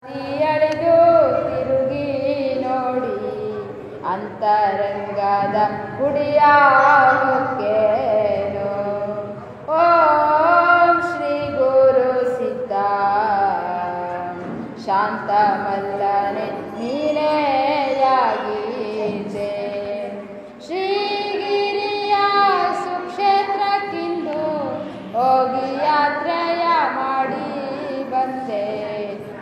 ಅಳಿದು ತಿರುಗಿ ನೋಡಿ ಅಂತರಂಗದ ಗುಡಿಯಾಗೇನು. ಓಂ ಶ್ರೀ ಗುರು ಸಿದ್ಧ ಶಾಂತ ಮಲ್ಲನೆ ನೀನೆಯಾಗಿದೆ. ಶ್ರೀಗಿರಿಯ ಸುಕ್ಷೇತ್ರಕ್ಕಿಂದು ಹೋಗಿ ಯಾತ್ರೆಯ ಮಾಡಿ ಬಂದೆ.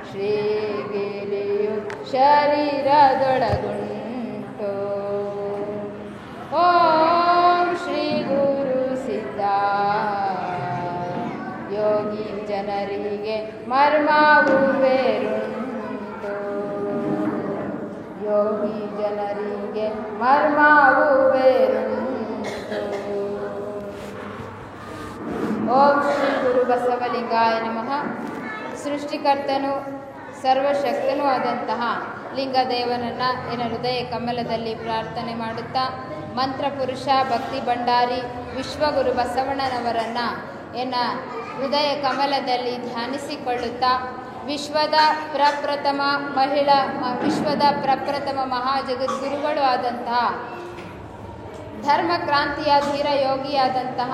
ಶ್ರೀಗಿರಿಯು ಶರೀರದೊಳಗುಂಟು. ಓಂ ಶ್ರೀ ಗುರು ಸಿದ್ಧ ಯೋಗಿ ಜನರಿಗೆ ಮರ್ಮವು ಬೇರುಂಟು. ಯೋಗಿ ಜನರಿಗೆ ಮರ್ಮವು ಬೇರುಂಟು. ಓಂ ಶ್ರೀ ಗುರು ಬಸವಲಿಂಗಾಯ ನಮಃ. ಸೃಷ್ಟಿಕರ್ತನು ಸರ್ವಶಕ್ತನೂ ಆದಂತಹ ಲಿಂಗದೇವನನ್ನು ಎನ್ನ ಹೃದಯ ಕಮಲದಲ್ಲಿ ಪ್ರಾರ್ಥನೆ ಮಾಡುತ್ತಾ, ಮಂತ್ರಪುರುಷ ಭಕ್ತಿ ಭಂಡಾರಿ ವಿಶ್ವಗುರು ಬಸವಣ್ಣನವರನ್ನು ಎನ್ನ ಹೃದಯ ಕಮಲದಲ್ಲಿ ಧ್ಯಾನಿಸಿಕೊಳ್ಳುತ್ತಾ, ವಿಶ್ವದ ಪ್ರಪ್ರಥಮ ಮಹಾಜಗದ್ಗುರುಗಳು ಆದಂತಹ ಧರ್ಮ ಕ್ರಾಂತಿಯ ಧೀರ ಯೋಗಿಯಾದಂತಹ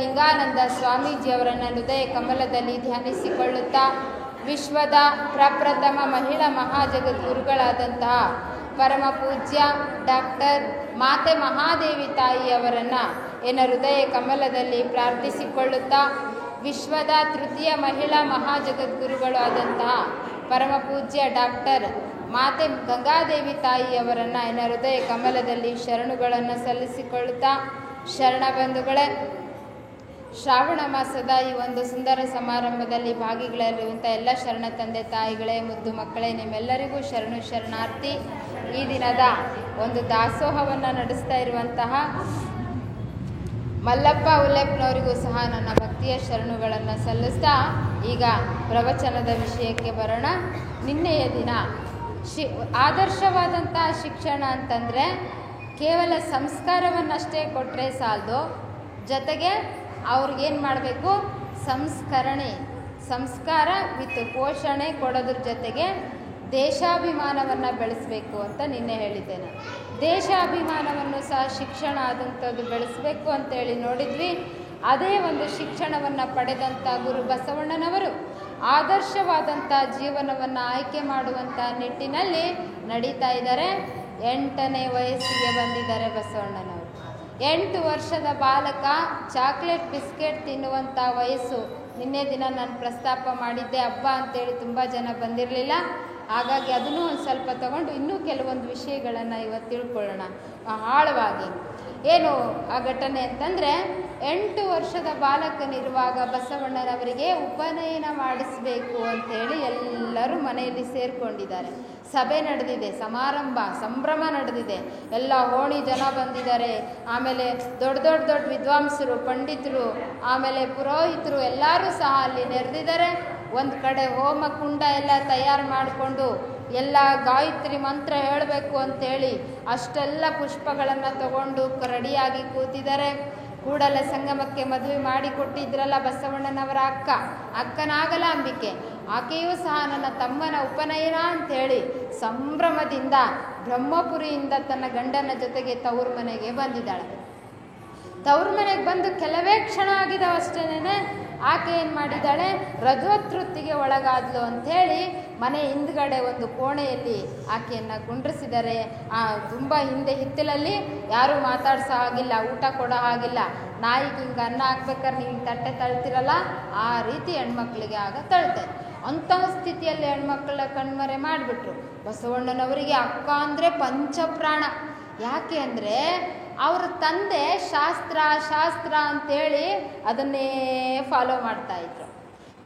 ಲಿಂಗಾನಂದ ಸ್ವಾಮೀಜಿಯವರನ್ನು ಹೃದಯ ಕಮಲದಲ್ಲಿ ಧ್ಯಾನಿಸಿಕೊಳ್ಳುತ್ತಾ, ವಿಶ್ವದ ಪ್ರಪ್ರಥಮ ಮಹಿಳಾ ಮಹಾಜಗದ್ಗುರುಗಳಾದಂತಹ ಪರಮ ಪೂಜ್ಯ ಡಾಕ್ಟರ್ ಮಾತೆ ಮಹಾದೇವಿ ತಾಯಿಯವರನ್ನು ಎನ್ನ ಹೃದಯ ಕಮಲದಲ್ಲಿ ಪ್ರಾರ್ಥಿಸಿಕೊಳ್ಳುತ್ತಾ, ವಿಶ್ವದ ತೃತೀಯ ಮಹಿಳಾ ಮಹಾಜಗದ್ಗುರುಗಳು ಆದಂತಹ ಪರಮ ಪೂಜ್ಯ ಡಾಕ್ಟರ್ ಮಾತೆ ಗಂಗಾದೇವಿ ತಾಯಿಯವರನ್ನು ಎನ್ನ ಹೃದಯ ಕಮಲದಲ್ಲಿ ಶರಣುಗಳನ್ನು ಸಲ್ಲಿಸಿಕೊಳ್ಳುತ್ತಾ, ಶರಣ ಬಂಧುಗಳೇ, ಶ್ರಾವಣ ಮಾಸದ ಈ ಒಂದು ಸುಂದರ ಸಮಾರಂಭದಲ್ಲಿ ಭಾಗಿಗಳಿರುವಂಥ ಎಲ್ಲ ಶರಣ ತಂದೆ ತಾಯಿಗಳೇ, ಮುದ್ದು ಮಕ್ಕಳೇ, ನಿಮ್ಮೆಲ್ಲರಿಗೂ ಶರಣಾರ್ಥಿ. ಈ ದಿನದ ಒಂದು ದಾಸೋಹವನ್ನು ನಡೆಸ್ತಾ ಇರುವಂತಹ ಮಲ್ಲಪ್ಪ ಉಲ್ಲೇಪ್ನವರಿಗೂ ಸಹ ನನ್ನ ಭಕ್ತಿಯ ಶರಣುಗಳನ್ನು ಸಲ್ಲಿಸ್ತಾ, ಈಗ ಪ್ರವಚನದ ವಿಷಯಕ್ಕೆ ಬರೋಣ. ನಿನ್ನೆಯ ದಿನ ಆದರ್ಶವಾದಂಥ ಶಿಕ್ಷಣ ಅಂತಂದರೆ ಕೇವಲ ಸಂಸ್ಕಾರವನ್ನಷ್ಟೇ ಕೊಟ್ಟರೆ ಸಾಲದು, ಜೊತೆಗೆ ಅವ್ರಿಗೇನು ಮಾಡಬೇಕು, ಸಂಸ್ಕಾರ ವಿತ್ ಪೋಷಣೆ ಕೊಡೋದ್ರ ಜೊತೆಗೆ ದೇಶಾಭಿಮಾನವನ್ನು ಬೆಳೆಸಬೇಕು ಅಂತ ನಿನ್ನೆ ಹೇಳಿದ್ದೇನೆ. ದೇಶಾಭಿಮಾನವನ್ನು ಸಹ ಶಿಕ್ಷಣ ಆದಂಥದ್ದು ಬೆಳೆಸಬೇಕು ಅಂತೇಳಿ ನೋಡಿದ್ವಿ. ಅದೇ ಒಂದು ಶಿಕ್ಷಣವನ್ನು ಪಡೆದಂಥ ಗುರು ಬಸವಣ್ಣನವರು ಆದರ್ಶವಾದಂಥ ಜೀವನವನ್ನು ಆಯ್ಕೆ ಮಾಡುವಂಥ ನಿಟ್ಟಿನಲ್ಲಿ ನಡೀತಾ ಇದ್ದಾರೆ. 8ನೇ ವಯಸ್ಸಿಗೆ ಬಂದಿದ್ದಾರೆ ಬಸವಣ್ಣನವರು. 8 ವರ್ಷದ ಬಾಲಕ ಚಾಕ್ಲೇಟ್ ಬಿಸ್ಕೆಟ್ ತಿನ್ನುವಂಥ ವಯಸ್ಸು. ನಿನ್ನೆ ದಿನ ನಾನು ಪ್ರಸ್ತಾಪ ಮಾಡಿದ್ದೆ, ಹಬ್ಬ ಅಂತೇಳಿ ತುಂಬ ಜನ ಬಂದಿರಲಿಲ್ಲ. ಹಾಗಾಗಿ ಅದನ್ನು ಒಂದು ಸ್ವಲ್ಪ ತಗೊಂಡು ಇನ್ನೂ ಕೆಲವೊಂದು ವಿಷಯಗಳನ್ನು ಇವತ್ತು ತಿಳ್ಕೊಳ್ಳೋಣ ಆಳವಾಗಿ. ಏನು ಆ ಘಟನೆ ಅಂತಂದರೆ, 8 ವರ್ಷದ ಬಾಲಕನಿರುವಾಗ ಬಸವಣ್ಣನವರಿಗೆ ಉಪನಯನ ಮಾಡಿಸಬೇಕು ಅಂತೇಳಿ ಎಲ್ಲರೂ ಮನೆಯಲ್ಲಿ ಸೇರಿಕೊಂಡಿದ್ದಾರೆ. ಸಭೆ ನಡೆದಿದೆ, ಸಂಭ್ರಮ ನಡೆದಿದೆ. ಎಲ್ಲ ಓಣಿ ಜನ ಬಂದಿದ್ದಾರೆ. ಆಮೇಲೆ ದೊಡ್ಡ ವಿದ್ವಾಂಸರು, ಪಂಡಿತರು, ಆಮೇಲೆ ಪುರೋಹಿತರು ಎಲ್ಲರೂ ಸಹ ಅಲ್ಲಿ ನೆರೆದಿದ್ದಾರೆ. ಒಂದು ಕಡೆ ಹೋಮ ಕುಂಡ ಎಲ್ಲ ತಯಾರು ಮಾಡಿಕೊಂಡು ಎಲ್ಲ ಗಾಯತ್ರಿ ಮಂತ್ರ ಹೇಳಬೇಕು ಅಂತೇಳಿ ಅಷ್ಟೆಲ್ಲ ಪುಷ್ಪಗಳನ್ನು ತಗೊಂಡು ರೆಡಿಯಾಗಿ ಕೂತಿದ್ದಾರೆ. ಕೂಡಲ ಸಂಗಮಕ್ಕೆ ಮದುವೆ ಮಾಡಿ ಕೊಟ್ಟಿದ್ರಲ್ಲ ಬಸವಣ್ಣನವರ ಅಕ್ಕನಾಗಲಾಂಬಿಕೆ, ಆಕೆಯೂ ಸಹ ನನ್ನ ತಮ್ಮನ ಉಪನಯನ ಅಂಥೇಳಿ ಸಂಭ್ರಮದಿಂದ ಬ್ರಹ್ಮಪುರಿಯಿಂದ ತನ್ನ ಗಂಡನ ಜೊತೆಗೆ ತವರು ಮನೆಗೆ ಬಂದಿದ್ದಾಳೆ. ತವರು ಮನೆಗೆ ಬಂದು ಕೆಲವೇ ಕ್ಷಣ ಆಗಿದವಷ್ಟೇನೆ ಆಕೆ ಏನು ಮಾಡಿದ್ದಾಳೆ, ರಜೋತೃಪ್ತಿಗೆ ಒಳಗಾದ್ಲು ಅಂಥೇಳಿ ಮನೆ ಹಿಂದ್ಗಡೆ ಒಂದು ಕೋಣೆಯಲ್ಲಿ ಆಕೆಯನ್ನು ಕುಂಡ್ರಿಸಿದ್ದಾರೆ. ತುಂಬ ಹಿತ್ತಲಲ್ಲಿ ಯಾರೂ ಮಾತಾಡ್ಸೋ ಹಾಗಿಲ್ಲ, ಊಟ ಕೊಡೋ ಹಾಗಿಲ್ಲ. ನಾಯಿಗೆ ಹಿಂಗೆ ಅನ್ನ ಹಾಕ್ಬೇಕಾದ್ರೆ ನೀವು ತಟ್ಟೆ ತಳ್ತಿರಲ್ಲ, ಆ ರೀತಿ ಹೆಣ್ಮಕ್ಳಿಗೆ ಆಗ ತಳ್ತಾರೆ. ಅಂಥ ಸ್ಥಿತಿಯಲ್ಲಿ ಹೆಣ್ಮಕ್ಳ ಕಣ್ಮರೆ ಮಾಡಿಬಿಟ್ರು. ಬಸವಣ್ಣನವರಿಗೆ ಅಕ್ಕ ಅಂದರೆ ಪಂಚಪ್ರಾಣ. ಯಾಕೆ ಅಂದರೆ ಅವ್ರ ತಂದೆ ಶಾಸ್ತ್ರ ಅಂತೇಳಿ ಅದನ್ನೇ ಫಾಲೋ ಮಾಡ್ತಾಯಿದ್ರು.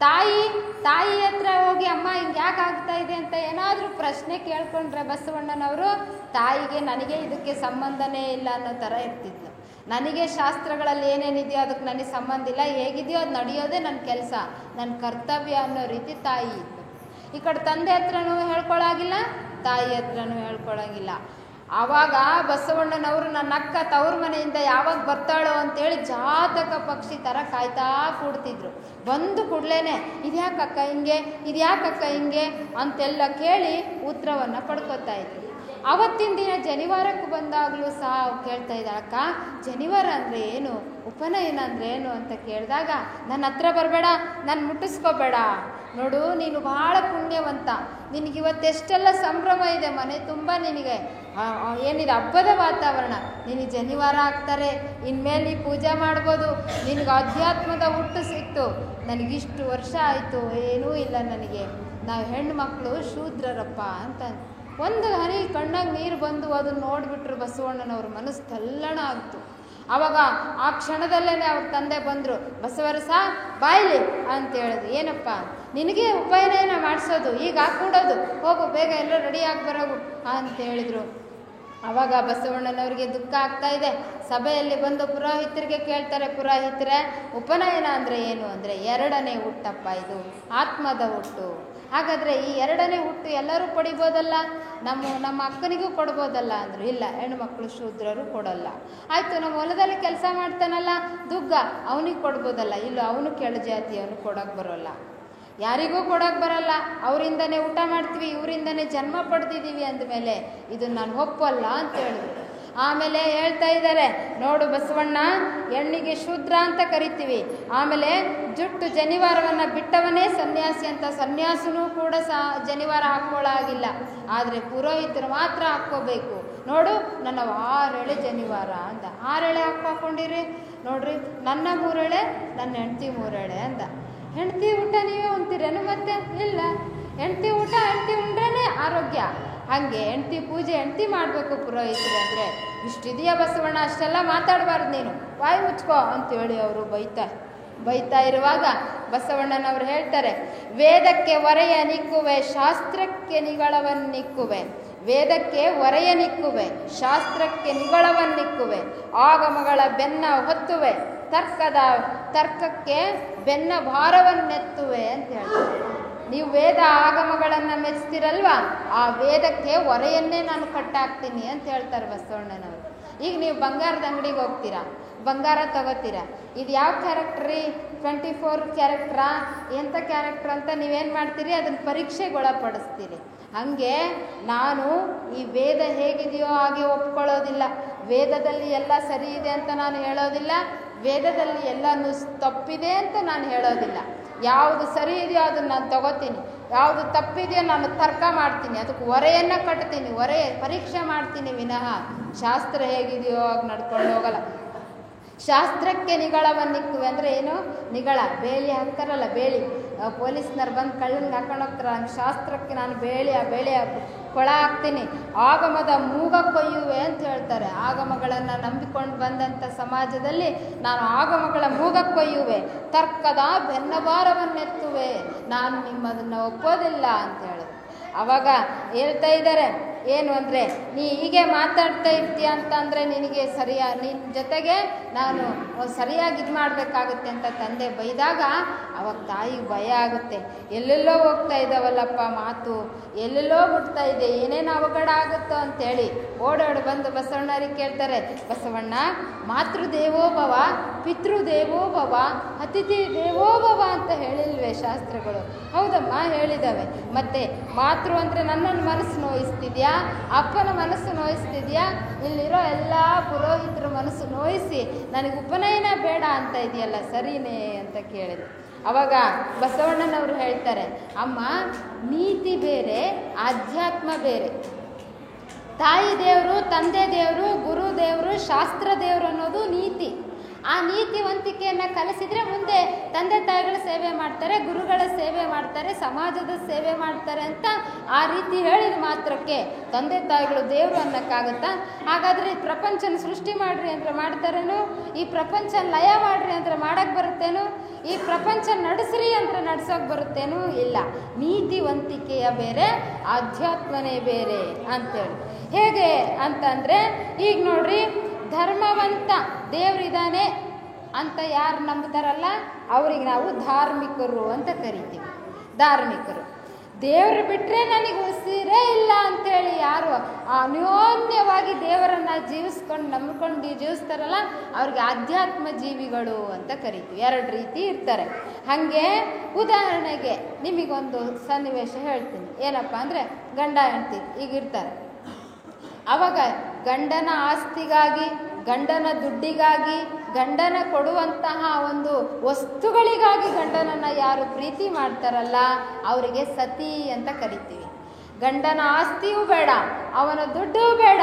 ತಾಯಿ ಹತ್ರ ಹೋಗಿ ಅಮ್ಮ ಹಿಂಗೆ ಯಾಕೆ ಆಗ್ತಾ ಇದೆ ಅಂತ ಏನಾದರೂ ಪ್ರಶ್ನೆ ಕೇಳ್ಕೊಂಡ್ರೆ ಬಸವಣ್ಣನವರು ತಾಯಿಗೆ ನನಗೆ ಇದಕ್ಕೆ ಸಂಬಂಧನೇ ಇಲ್ಲ ಅನ್ನೋ ಥರ ಇರ್ತಿದ್ಲು. ನನಗೆ ಶಾಸ್ತ್ರಗಳಲ್ಲಿ ಏನೇನಿದೆಯೋ ಅದಕ್ಕೆ ನನಗೆ ಸಂಬಂಧ ಇಲ್ಲ, ಹೇಗಿದೆಯೋ ಅದು ನಡೆಯೋದೇ ನನ್ನ ಕೆಲಸ, ನನ್ನ ಕರ್ತವ್ಯ ಅನ್ನೋ ರೀತಿ ತಾಯಿ ಇತ್ತು. ಈ ಕಡೆ ತಂದೆ ಹತ್ರನೂ ಹೇಳ್ಕೊಳಾಗಿಲ್ಲ, ತಾಯಿ ಹತ್ರನೂ ಹೇಳ್ಕೊಳಂಗಿಲ್ಲ. ಆವಾಗ ಬಸವಣ್ಣನವರು ನನ್ನ ಅಕ್ಕ ತವ್ರ ಮನೆಯಿಂದ ಯಾವಾಗ ಬರ್ತಾಳೋ ಅಂತೇಳಿ ಜಾತಕ ಪಕ್ಷಿ ಥರ ಕಾಯ್ತಾ ಕೂಡ್ತಿದ್ರು. ಬಂದು ಕೂಡ್ಲೇನೆ ಇದ್ಯಾಕಕ್ಕ ಹಿಂಗೆ ಅಂತೆಲ್ಲ ಕೇಳಿ ಉತ್ತರವನ್ನು ಪಡ್ಕೊತಾ ಇದ್ರು. ಅವತ್ತಿನ ದಿನ ಜನಿವಾರಕ್ಕೆ ಬಂದಾಗಲೂ ಸಹ ಕೇಳ್ತಾ ಇದ್ದಾಳಕ್ಕ, ಜನಿವಾರ ಅಂದರೆ ಏನು, ಉಪನಯನ ಅಂದರೆ ಏನು ಅಂತ ಕೇಳಿದಾಗ ನನ್ನ ಹತ್ರ ಬರಬೇಡ, ನಾನು ಮುಟ್ಟಿಸ್ಕೋಬೇಡ, ನೋಡು ನೀನು ಭಾಳ ಪುಣ್ಯವಂತ, ನಿನಗಿವತ್ತೆಷ್ಟೆಲ್ಲ ಸಂಭ್ರಮ ಇದೆ, ಮನೆ ತುಂಬ ನಿನಗೆ ಏನಿದೆ ಹಬ್ಬದ ವಾತಾವರಣ, ನಿನಗೆ ಜನಿವಾರ ಹಾಕ್ತಾರೆ, ಇನ್ಮೇಲೆ ನೀ ಪೂಜೆ ಮಾಡ್ಬೋದು, ನಿನಗೆ ಅಧ್ಯಾತ್ಮದ ಹುಟ್ಟು ಸಿಕ್ತು. ನನಗಿಷ್ಟು ವರ್ಷ ಆಯಿತು, ಏನೂ ಇಲ್ಲ ನನಗೆ, ನಾವು ಹೆಣ್ಣು ಮಕ್ಕಳು ಶೂದ್ರರಪ್ಪ ಅಂತ ಒಂದು ಹನಿ ಕಣ್ಣಾಗ ನೀರು ಬಂದು ಅದನ್ನು ನೋಡಿಬಿಟ್ರು ಬಸವಣ್ಣನವ್ರ ಮನಸ್ಸು ತಲ್ಲಣ ಆಗ್ತು. ಆವಾಗ ಆ ಕ್ಷಣದಲ್ಲೇ ಅವ್ರ ತಂದೆ ಬಂದರು, ಬಸವರಸ ಬಾಯ್ಲಿ ಅಂತ ಹೇಳಿದ್ರು. ಏನಪ್ಪ ನಿನಗೆ ಉಪನಯನ ಮಾಡಿಸೋದು, ಈಗ ಹಾಕ್ಬಿಡೋದು, ಹೋಗು ಬೇಗ ಎಲ್ಲ ರೆಡಿಯಾಗಿ ಬರೋಗು ಅಂತ ಹೇಳಿದರು. ಆವಾಗ ಬಸವಣ್ಣನವ್ರಿಗೆ ದುಃಖ ಆಗ್ತಾ ಇದೆ. ಸಭೆಯಲ್ಲಿ ಬಂದು ಪುರೋಹಿತರಿಗೆ ಕೇಳ್ತಾರೆ, ಪುರೋಹಿತರೆ ಉಪನಯನ ಅಂದರೆ ಏನು ಅಂದರೆ ಎರಡನೇ ಹುಟ್ಟಪ್ಪ, ಇದು ಆತ್ಮದ ಹುಟ್ಟು. ಹಾಗಾದರೆ ಈ ಎರಡನೇ ಹುಟ್ಟು ಎಲ್ಲರೂ ಪಡಿಬೋದಲ್ಲ, ನಮ್ಮ ಅಕ್ಕನಿಗೂ ಕೊಡ್ಬೋದಲ್ಲ ಅಂದರು. ಇಲ್ಲ, ಹೆಣ್ಮಕ್ಳು ಶೂದ್ರರು ಕೊಡೋಲ್ಲ. ಆಯಿತು, ನಮ್ಮ ಹೊಲದಲ್ಲಿ ಕೆಲಸ ಮಾಡ್ತಾನಲ್ಲ ದುಗ್ಗ, ಅವನಿಗೆ ಕೊಡ್ಬೋದಲ್ಲ. ಇಲ್ಲ, ಅವನು ಕೆಳ ಜಾತಿ, ಅವನು ಕೊಡೋಕ್ಕೆ ಬರೋಲ್ಲ, ಯಾರಿಗೂ ಕೊಡೋಕ್ಕೆ ಬರಲ್ಲ, ಅವರಿಂದನೇ ಊಟ ಮಾಡ್ತೀವಿ, ಇವರಿಂದನೇ ಜನ್ಮ ಪಡೆದಿದ್ದೀವಿ ಅಂದಮೇಲೆ ಇದನ್ನು ನಾನು ಒಪ್ಪಲ್ಲ ಅಂತ ಹೇಳಿದ್ರು. ಆಮೇಲೆ ಹೇಳ್ತಾ ಇದ್ದಾರೆ, ನೋಡು ಬಸವಣ್ಣ, ಹೆಣ್ಣಿಗೆ ಶೂದ್ರ ಅಂತ ಕರಿತೀವಿ, ಆಮೇಲೆ ಜುಟ್ಟು ಜನಿವಾರವನ್ನು ಬಿಟ್ಟವನೇ ಸನ್ಯಾಸಿ ಅಂತ, ಸನ್ಯಾಸನೂ ಕೂಡ ಜನಿವಾರ ಹಾಕ್ಕೊಳ್ಳಾಗಿಲ್ಲ, ಆದರೆ ಪುರೋಹಿತರು ಮಾತ್ರ ಹಾಕ್ಕೋಬೇಕು. ನೋಡು ನನ್ನ 6 ಎಳೆ ಜನಿವಾರ ಅಂತ. 6 ಎಳೆ ಹಾಕೊಂಡಿರಿ ನೋಡ್ರಿ, ನನ್ನ 3 ಎಳೆ, ನನ್ನ ಹೆಂಡ್ತಿ 3 ಎಳೆ ಅಂದ. ಹೆಂಡ್ತಿ ಊಟ ನೀವೇ ಉಣ್ತೀರೇನು? ಮತ್ತೆ ಇಲ್ಲ, ಹೆಂಡ್ತಿ ಊಟ ಹೆಂಡ್ತಿ ಉಂಡ್ರೇ ಆರೋಗ್ಯ. ಹಾಗೆ ಹೆಂಡ್ತಿ ಪೂಜೆ ಹೆಂಡ್ತಿ ಮಾಡಬೇಕು ಪುರೋಹಿತರು ಅಂದರೆ. ಇಷ್ಟಿದೆಯಾ ಬಸವಣ್ಣ, ಅಷ್ಟೆಲ್ಲ ಮಾತಾಡಬಾರ್ದು ನೀನು, ಬಾಯಿ ಮುಚ್ಕೋ ಅಂತೇಳಿ ಅವರು ಬೈತಾ ಇರುವಾಗ ಬಸವಣ್ಣನವ್ರು ಹೇಳ್ತಾರೆ, ವೇದಕ್ಕೆ ಹೊರೆಯ ನಿಕ್ಕುವೆ, ಶಾಸ್ತ್ರಕ್ಕೆ ನಿಗಳವನ್ನಿಕ್ಕುವೆ. ವೇದಕ್ಕೆ ಹೊರೆಯ ನಿಕ್ಕುವೆ, ಶಾಸ್ತ್ರಕ್ಕೆ ನಿಗಳವನ್ನಿಕ್ಕುವೆ, ಆಗಮಗಳ ಬೆನ್ನ ಹೊತ್ತುವೆ, ತರ್ಕಕ್ಕೆ ಬೆನ್ನ ಭಾರವನ್ನೆತ್ತುವೆ ಅಂತ ಹೇಳ್ತಾರೆ. ನೀವು ವೇದ ಆಗಮಗಳನ್ನು ಮೆಚ್ತೀರಲ್ವಾ, ಆ ವೇದಕ್ಕೆ ಹೊರೆಯನ್ನೇ ನಾನು ಕಟ್ಟಾಕ್ತೀನಿ ಅಂತ ಹೇಳ್ತಾರೆ ಬಸವಣ್ಣನವರು. ಈಗ ನೀವು ಬಂಗಾರದ ಅಂಗಡಿಗೆ ಹೋಗ್ತೀರಾ, ಬಂಗಾರ ತಗೋತೀರಾ, ಇದು ಯಾವ ಕ್ಯಾರೆಕ್ಟ್ರಿ, 24 ಕ್ಯಾರೆಕ್ಟ್ರಾ, ಎಂಥ ಕ್ಯಾರೆಕ್ಟ್ರ್ ಅಂತ ನೀವೇನು ಮಾಡ್ತೀರಿ, ಅದನ್ನು ಪರೀಕ್ಷೆಗೊಳಪಡಿಸ್ತೀರಿ. ಹಾಗೆ ನಾನು ಈ ವೇದ ಹೇಗಿದೆಯೋ ಹಾಗೆ ಒಪ್ಕೊಳ್ಳೋದಿಲ್ಲ. ವೇದದಲ್ಲಿ ಎಲ್ಲ ಸರಿ ಇದೆ ಅಂತ ನಾನು ಹೇಳೋದಿಲ್ಲ, ವೇದದಲ್ಲಿ ಎಲ್ಲನೂ ತಪ್ಪಿದೆ ಅಂತ ನಾನು ಹೇಳೋದಿಲ್ಲ. ಯಾವುದು ಸರಿ ಇದೆಯೋ ಅದನ್ನು ನಾನು ತಗೋತೀನಿ, ಯಾವುದು ತಪ್ಪಿದೆಯೋ ನಾನು ತರ್ಕ ಮಾಡ್ತೀನಿ, ಅದಕ್ಕೆ ಹೊರೆಯನ್ನು ಕಟ್ತೀನಿ, ಪರೀಕ್ಷೆ ಮಾಡ್ತೀನಿ ವಿನಃ ಶಾಸ್ತ್ರ ಹೇಗಿದೆಯೋ ಆಗ ನಡ್ಕೊಂಡು ಹೋಗಲ್ಲ. ಶಾಸ್ತ್ರಕ್ಕೆ ನಿಗಳವನ್ನಿಕ್ಕುವೆ ಅಂದರೆ ಏನು, ನಿಗಳ ಬೇಲಿ ಹಾಕ್ತಾರಲ್ಲ, ಬೇಲಿ, ಪೊಲೀಸ್ನವ್ರು ಬಂದು ಕಳ್ಳಂಗೆ ಹಾಕೊಂಡು ಹೋಗ್ತಾರೆ, ಹಂಗೆ ಶಾಸ್ತ್ರಕ್ಕೆ ನಾನು ಬೇಳಿ ಕೊಳ ಹಾಕ್ತೀನಿ. ಆಗಮದ ಮೂಗ ಕೊಯ್ಯುವೆ ಅಂತ ಹೇಳ್ತಾರೆ. ಆಗಮಗಳನ್ನು ನಂಬಿಕೊಂಡು ಬಂದಂಥ ಸಮಾಜದಲ್ಲಿ ನಾನು ಆಗಮಗಳ ಮೂಗ ಕೊಯ್ಯುವೆ, ತರ್ಕದ ಬೆನ್ನಭಾರವನ್ನೆತ್ತುವೆ, ನಾನು ನಿಮ್ಮದನ್ನು ಒಪ್ಪೋದಿಲ್ಲ ಅಂತ ಹೇಳಿದ್ರು. ಆವಾಗ ಹೇಳ್ತಾ ಇದ್ದಾರೆ, ಏನು ಅಂದರೆ ನೀ ಹೀಗೆ ಮಾತಾಡ್ತಾ ಇರ್ತೀಯ ಅಂತ ಅಂದರೆ ನಿನಗೆ ನಿನ್ನ ಜೊತೆಗೆ ನಾನು ಸರಿಯಾಗಿ ಇದು ಮಾಡಬೇಕಾಗುತ್ತೆ ಅಂತ ತಂದೆ ಬೈದಾಗ ಅವಾಗ ತಾಯಿಗೆ ಭಯ ಆಗುತ್ತೆ. ಎಲ್ಲೆಲ್ಲೋ ಹೋಗ್ತಾ ಇದ್ದಾವಲ್ಲಪ್ಪ ಮಾತು, ಎಲ್ಲೆಲ್ಲೋ ಬಿಡ್ತಾ ಇದೆ, ಏನೇನು ಅವಘಡ ಆಗುತ್ತೋ ಅಂಥೇಳಿ ಓಡಾಡಿ ಬಂದು ಬಸವಣ್ಣರಿಗೆ ಕೇಳ್ತಾರೆ, ಬಸವಣ್ಣ ಮಾತೃದೇವೋಭವ ಪಿತೃದೇವೋಭವ ಅತಿಥಿ ದೇವೋಭವ ಅಂತ ಹೇಳಿಲ್ವೇ ಶಾಸ್ತ್ರಗಳು? ಹೌದಮ್ಮ ಹೇಳಿದ್ದಾವೆ. ಮತ್ತು ಮಾತೃ ಅಂದರೆ ನನ್ನನ್ನು ಮನಸ್ಸು ನೋಯಿಸ್ತಿದ್ಯಾ, ಅಪ್ಪನ ಮನಸ್ಸು ನೋಯಿಸ್ತಿದ್ಯಾ, ಇಲ್ಲಿರೋ ಎಲ್ಲ ಪುರೋಹಿತರ ಮನಸ್ಸು ನೋಯಿಸಿ ನನಗೆ ಉಪನಯನ ಬೇಡ ಅಂತ ಇದೆಯಲ್ಲ, ಸರಿನೇ ಅಂತ ಕೇಳಿದ್ರು. ಅವಾಗ ಬಸವಣ್ಣನವರು ಹೇಳ್ತಾರೆ, ಅಮ್ಮ ನೀತಿ ಬೇರೆ, ಆಧ್ಯಾತ್ಮ ಬೇರೆ. ತಾಯಿ ದೇವರು, ತಂದೆ ದೇವರು, ಗುರು ದೇವರು, ಶಾಸ್ತ್ರ ದೇವರು ಅನ್ನೋದು ನೀತಿ. ಆ ನೀತಿವಂತಿಕೆಯನ್ನು ಕಲಿಸಿದರೆ ಮುಂದೆ ತಂದೆ ತಾಯಿಗಳ ಸೇವೆ ಮಾಡ್ತಾರೆ, ಗುರುಗಳ ಸೇವೆ ಮಾಡ್ತಾರೆ, ಸಮಾಜದ ಸೇವೆ ಮಾಡ್ತಾರೆ ಅಂತ ಆ ರೀತಿ ಹೇಳಿದ ಮಾತ್ರಕ್ಕೆ ತಂದೆ ತಾಯಿಗಳು ದೇವರು ಅನ್ನೋಕ್ಕಾಗುತ್ತಾ? ಹಾಗಾದರೆ ಈ ಪ್ರಪಂಚನ ಸೃಷ್ಟಿ ಮಾಡಿರಿ ಅಂದರೆ ಮಾಡ್ತಾರೇನು? ಈ ಪ್ರಪಂಚ ಲಯ ಮಾಡಿರಿ ಅಂದರೆ ಮಾಡೋಕ್ಕೆ ಬರುತ್ತೇನು? ಈ ಪ್ರಪಂಚ ನಡೆಸ್ರಿ ಅಂದರೆ ನಡ್ಸೋಕೆ ಬರುತ್ತೇನು? ಇಲ್ಲ. ನೀತಿವಂತಿಕೆಯ ಬೇರೆ, ಆಧ್ಯಾತ್ಮನೇ ಬೇರೆ ಅಂತೇಳಿ. ಹೇಗೆ ಅಂತಂದರೆ ಈಗ ನೋಡ್ರಿ, ಧರ್ಮವಂತ ದೇವರಿದ್ದಾನೆ ಅಂತ ಯಾರು ನಂಬ್ತಾರಲ್ಲ ಅವ್ರಿಗೆ ನಾವು ಧಾರ್ಮಿಕರು ಅಂತ ಕರಿತೀವಿ. ದೇವರು ಬಿಟ್ಟರೆ ನನಗೆ ಉಸಿರೇ ಇಲ್ಲ ಅಂಥೇಳಿ ಯಾರು ಅನ್ಯೋನ್ಯವಾಗಿ ದೇವರನ್ನು ಜೀವಿಸ್ಕೊಂಡು ನಂಬ್ಕೊಂಡು ಜೀವಿಸ್ತಾರಲ್ಲ ಅವ್ರಿಗೆ ಆಧ್ಯಾತ್ಮ ಜೀವಿಗಳು ಅಂತ ಕರಿತೀವಿ. 2 ರೀತಿ ಇರ್ತಾರೆ. ಹಾಗೆ ಉದಾಹರಣೆಗೆ ನಿಮಗೊಂದು ಸನ್ನಿವೇಶ ಹೇಳ್ತೀನಿ. ಏನಪ್ಪ ಅಂದರೆ ಗಂಡ ಹೆಂಡತಿ ಈಗ ಇರ್ತಾರೆ. ಆವಾಗ ಗಂಡನ ಆಸ್ತಿಗಾಗಿ, ಗಂಡನ ದುಡ್ಡಿಗಾಗಿ, ಗಂಡನ ಕೊಡುವಂತಹ ಒಂದು ವಸ್ತುಗಳಿಗಾಗಿ ಗಂಡನನ್ನು ಯಾರು ಪ್ರೀತಿ ಮಾಡ್ತಾರಲ್ಲ ಅವರಿಗೆ ಸತಿ ಅಂತ ಕರಿತೀವಿ. ಗಂಡನ ಆಸ್ತಿಯೂ ಬೇಡ, ಅವನ ದುಡ್ಡು ಬೇಡ,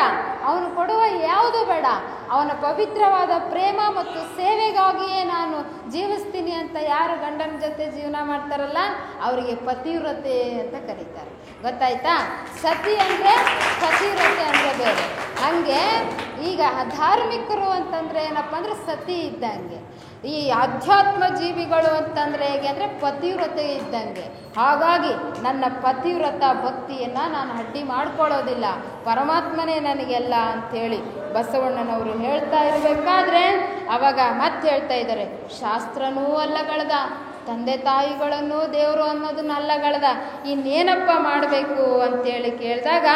ಅವನು ಕೊಡುವ ಯಾವುದು ಬೇಡ, ಅವನ ಪವಿತ್ರವಾದ ಪ್ರೇಮ ಮತ್ತು ಸೇವೆಗಾಗಿಯೇ ನಾನು ಜೀವಿಸ್ತೀನಿ ಅಂತ ಯಾರು ಗಂಡನ ಜೊತೆ ಜೀವನ ಮಾಡ್ತಾರಲ್ಲ ಅವರಿಗೆ ಪತಿವ್ರತೆ ಅಂತ ಕರೀತಾರೆ. ಗೊತ್ತಾಯ್ತಾ? ಸತಿ ಅಂದರೆ ಪತಿವ್ರತೆ ಅಂದರೆ ಬೇರೆ. ಹಾಗೆ ಈಗ ಧಾರ್ಮಿಕರು ಅಂತಂದರೆ ಏನಪ್ಪ ಅಂದರೆ ಸತಿ ಇದ್ದಂಗೆ, ಈ ಆಧ್ಯಾತ್ಮ ಜೀವಿಗಳು ಅಂತಂದರೆ ಹೇಗೆ ಅಂದರೆ ಪತಿವ್ರತೆ ಇದ್ದಂಗೆ. ಹಾಗಾಗಿ ನನ್ನ ಪತಿವ್ರತ ಭಕ್ತಿಯನ್ನು ನಾನು ಅಡ್ಡಿ ಮಾಡ್ಕೊಳ್ಳೋದಿಲ್ಲ, ಪರಮಾತ್ಮನೇ ನನಗೆಲ್ಲ ಅಂಥೇಳಿ ಬಸವಣ್ಣನವರು ಹೇಳ್ತಾ ಇರಬೇಕಾದ್ರೆ ಅವಾಗ ಮತ್ತೆ ಹೇಳ್ತಾ ಇದ್ದಾರೆ, ಶಾಸ್ತ್ರನೂ ಅಲ್ಲಗಳ್ದ, ತಂದೆ ತಾಯಿಗಳನ್ನು ದೇವರು ಅನ್ನೋದನ್ನ ಅಲ್ಲಗಳ್ದ, ಇನ್ನೇನಪ್ಪ ಮಾಡಬೇಕು ಅಂತೇಳಿ ಕೇಳಿದಾಗ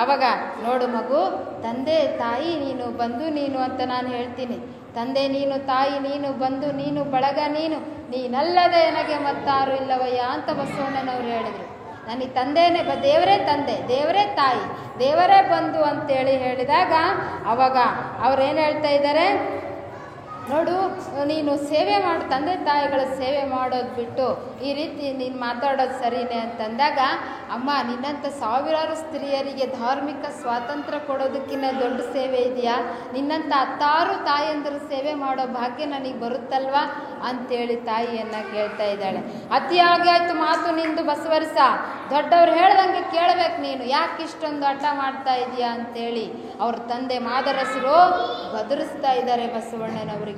ಅವಾಗ ನೋಡು ಮಗು, ತಂದೆ ತಾಯಿ ನೀನು, ಬಂಧು ನೀನು ಅಂತ ನಾನು ಹೇಳ್ತೀನಿ. ತಂದೆ ನೀನು, ತಾಯಿ ನೀನು, ಬಂಧು ನೀನು, ಬಳಗ ನೀನಲ್ಲದೆ ನನಗೆ ಮತ್ತಾರು ಇಲ್ಲವಯ್ಯ ಅಂತ ಬಸವಣ್ಣನವರು ಹೇಳಿದರು. ನನಗೆ ತಂದೆನೇ ದೇವರೇ ತಂದೆ, ದೇವರೇ ತಾಯಿ, ದೇವರೇ ಬಂಧು ಅಂತೇಳಿ ಹೇಳಿದಾಗ ಅವಾಗ ಅವ್ರೇನು ಹೇಳ್ತಾ ಇದ್ದಾರೆ, ನೋಡು ನೀನು ಸೇವೆ ಮಾಡು, ತಂದೆ ತಾಯಿಗಳ ಸೇವೆ ಮಾಡೋದು ಬಿಟ್ಟು ಈ ರೀತಿ ನೀನು ಮಾತಾಡೋದು ಸರಿನೇ ಅಂತಂದಾಗ, ಅಮ್ಮ ನಿನ್ನಂಥ ಸಾವಿರಾರು ಸ್ತ್ರೀಯರಿಗೆ ಧಾರ್ಮಿಕ ಸ್ವಾತಂತ್ರ್ಯ ಕೊಡೋದಕ್ಕಿಂತ ದೊಡ್ಡ ಸೇವೆ ಇದೆಯಾ? ನಿನ್ನಂಥ 10 ತಾಯಂದಿರ ಸೇವೆ ಮಾಡೋ ಭಾಗ್ಯ ನನಗೆ ಬರುತ್ತಲ್ವಾ ಅಂತೇಳಿ ತಾಯಿಯನ್ನು ಕೇಳ್ತಾ ಇದ್ದಾಳೆ. ಅತಿಯಾಗಿ ಆಯಿತು ಮಾತು ನಿಂದು ಬಸವರಸ, ದೊಡ್ಡವ್ರು ಹೇಳ್ದಂಗೆ ಕೇಳಬೇಕು ನೀನು, ಯಾಕೆ ಇಷ್ಟೊಂದು ಹಠ ಮಾಡ್ತಾ ಇದೆಯಾ ಅಂತೇಳಿ ಅವ್ರ ತಂದೆ ಮಾದರಸರು ಗದರಿಸ್ತಾ ಇದ್ದಾರೆ ಬಸವಣ್ಣನವರಿಗೆ.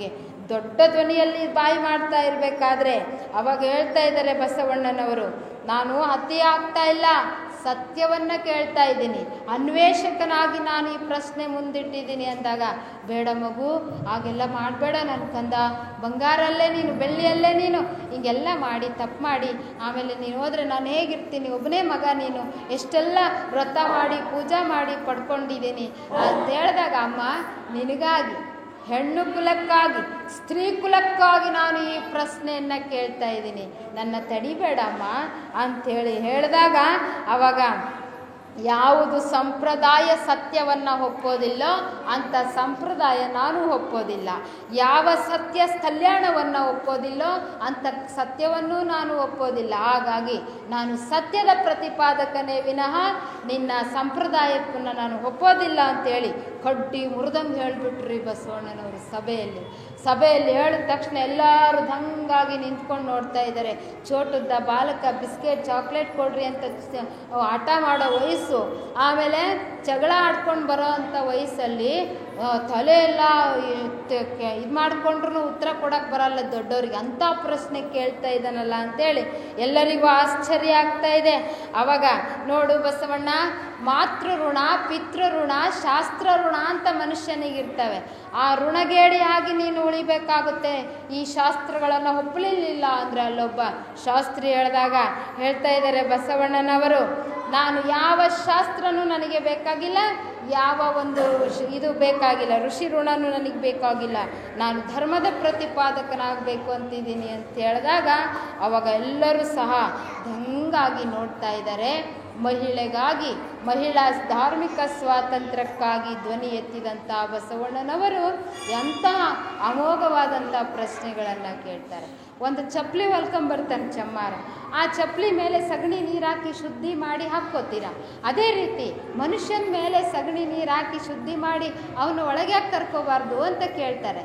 ದೊಡ್ಡ ಧ್ವನಿಯಲ್ಲಿ ಬಾಯಿ ಮಾಡ್ತಾ ಇರಬೇಕಾದ್ರೆ ಅವಾಗ ಹೇಳ್ತಾ ಇದ್ದಾರೆ ಬಸವಣ್ಣನವರು, ನಾನು ಅತಿ ಆಗ್ತಾ ಇಲ್ಲ, ಸತ್ಯವನ್ನು ಕೇಳ್ತಾ ಇದ್ದೀನಿ, ಅನ್ವೇಷಕನಾಗಿ ನಾನು ಈ ಪ್ರಶ್ನೆ ಮುಂದಿಟ್ಟಿದ್ದೀನಿ ಅಂದಾಗ, ಬೇಡ ಮಗು ಹಾಗೆಲ್ಲ ಮಾಡಬೇಡ ನನ್ನ ಕಂದ, ಬಂಗಾರಲ್ಲೇ ನೀನು, ಬೆಳ್ಳಿಯಲ್ಲೇ ನೀನು ಹಿಂಗೆಲ್ಲ ಮಾಡಿ ತಪ್ಪು ಮಾಡಿ ಆಮೇಲೆ ನೀನು ಹೋದರೆ ನಾನು ಹೇಗಿರ್ತೀನಿ, ಒಬ್ಬನೇ ಮಗ ನೀನು, ಎಷ್ಟೆಲ್ಲ ವ್ರತ ಮಾಡಿ ಪೂಜಾ ಮಾಡಿ ಪಡ್ಕೊಂಡಿದ್ದೀನಿ ಅಂತ ಹೇಳಿದಾಗ, ಅಮ್ಮ ನಿನಗಾಗಿ, ಹೆಣ್ಣು ಕುಲಕ್ಕಾಗಿ, ಸ್ತ್ರೀ ಕುಲಕ್ಕಾಗಿ ನಾನು ಈ ಪ್ರಶ್ನೆಯನ್ನು ಕೇಳ್ತಾ ಇದ್ದೀನಿ, ನನ್ನ ತಡಿಬೇಡಮ್ಮ ಅಂಥೇಳಿ ಹೇಳಿದಾಗ ಅವಾಗ ಯಾವುದು ಸಂಪ್ರದಾಯ ಸತ್ಯವನ್ನು ಒಪ್ಪೋದಿಲ್ಲೋ ಅಂಥ ಸಂಪ್ರದಾಯ ನಾನು ಒಪ್ಪೋದಿಲ್ಲ, ಯಾವ ಸತ್ಯ ಕಲ್ಯಾಣವನ್ನು ಒಪ್ಪೋದಿಲ್ಲೋ ಅಂಥ ಸತ್ಯವನ್ನು ನಾನು ಒಪ್ಪೋದಿಲ್ಲ. ಹಾಗಾಗಿ ನಾನು ಸತ್ಯದ ಪ್ರತಿಪಾದಕನೇ ವಿನಃ ನಿನ್ನ ಸಂಪ್ರದಾಯವನ್ನು ನಾನು ಒಪ್ಪೋದಿಲ್ಲ ಅಂತೇಳಿ ಕಡ್ಡಿ ಮುರಿದಂಗೆ ಹೇಳಿಬಿಟ್ರಿ ಬಸವಣ್ಣನವರು ಸಭೆಯಲ್ಲಿ ಹೇಳಿದ ತಕ್ಷಣ ಎಲ್ಲರೂ ದಂಗಾಗಿ ನಿಂತ್ಕೊಂಡು ನೋಡ್ತಾ ಇದ್ದಾರೆ. ಚೋಟದ ಬಾಲಕ ಬಿಸ್ಕೆಟ್ ಚಾಕ್ಲೇಟ್ ಕೊಡ್ರಿ ಅಂತ ಆಟ ಮಾಡೋ ವಯಸ್ಸು, ಆಮೇಲೆ ಜಗಳ ಆಡ್ಕೊಂಡು ಬರೋ ಅಂಥ ವಯಸ್ಸಲ್ಲಿ ತಲೆ ಎಲ್ಲ ಇದು ಮಾಡಿಕೊಂಡ್ರೂ ಉತ್ತರ ಕೊಡೋಕ್ಕೆ ಬರಲ್ಲ ದೊಡ್ಡವ್ರಿಗೆ, ಅಂಥ ಪ್ರಶ್ನೆ ಕೇಳ್ತಾ ಇದ್ದಾನಲ್ಲ ಅಂತೇಳಿ ಎಲ್ಲರಿಗೂ ಆಶ್ಚರ್ಯ ಆಗ್ತಾ ಇದೆ. ಆವಾಗ ನೋಡು ಬಸವಣ್ಣ, ಮಾತೃ ಋಣ, ಪಿತೃ ಋಣ, ಶಾಸ್ತ್ರ ಋಣ ಅಂತ ಮನುಷ್ಯನಿಗಿರ್ತವೆ. ಆ ಋಣಗೇಡಿಯಾಗಿ ನೀನು ಉಳಿಬೇಕಾಗುತ್ತೆ. ಈ ಶಾಸ್ತ್ರಗಳನ್ನು ಒಪ್ಪಲಿಲ್ಲ ಅಂದರೆ ಅಲ್ಲೊಬ್ಬ ಶಾಸ್ತ್ರಿ ಹೇಳ್ತಾ ಇದ್ದಾರೆ ಬಸವಣ್ಣನವರು, ನಾನು ಯಾವ ಶಾಸ್ತ್ರನೂ ನನಗೆ ಬೇಕಾಗಿಲ್ಲ, ಯಾವ ಒಂದು ಇದು ಬೇಕಾಗಿಲ್ಲ, ಋಷಿ ಋಣನೂ ನನಗೆ ಬೇಕಾಗಿಲ್ಲ, ನಾನು ಧರ್ಮದ ಪ್ರತಿಪಾದಕನಾಗಬೇಕು ಅಂತಿದ್ದೀನಿ ಅಂತ ಹೇಳಿದಾಗ ಅವಾಗ ಎಲ್ಲರೂ ಸಹ ದಂಗಾಗಿ ನೋಡ್ತಾ ಇದ್ದಾರೆ. ಮಹಿಳೆಗಾಗಿ, ಮಹಿಳಾ ಧಾರ್ಮಿಕ ಸ್ವಾತಂತ್ರ್ಯಕ್ಕಾಗಿ ಧ್ವನಿ ಎತ್ತಿದಂಥ ಬಸವಣ್ಣನವರು ಎಂಥ ಅಮೋಘವಾದಂಥ ಪ್ರಶ್ನೆಗಳನ್ನು ಕೇಳ್ತಾರೆ. ಒಂದು ಚಪ್ಪಲಿ ಹೊಲ್ಕೊಂಬರ್ತಾನೆ ಚಮ್ಮಾರ, ಆ ಚಪ್ಪಲಿ ಮೇಲೆ ಸಗಣಿ ನೀರು ಹಾಕಿ ಶುದ್ಧಿ ಮಾಡಿ ಹಾಕ್ಕೋತೀರ, ಅದೇ ರೀತಿ ಮನುಷ್ಯನ ಮೇಲೆ ಸಗಣಿ ನೀರು ಹಾಕಿ ಶುದ್ಧಿ ಮಾಡಿ ಅವನು ಒಳಗೆ ಕರ್ಕೋಬಾರ್ದು ಅಂತ ಕೇಳ್ತಾರೆ.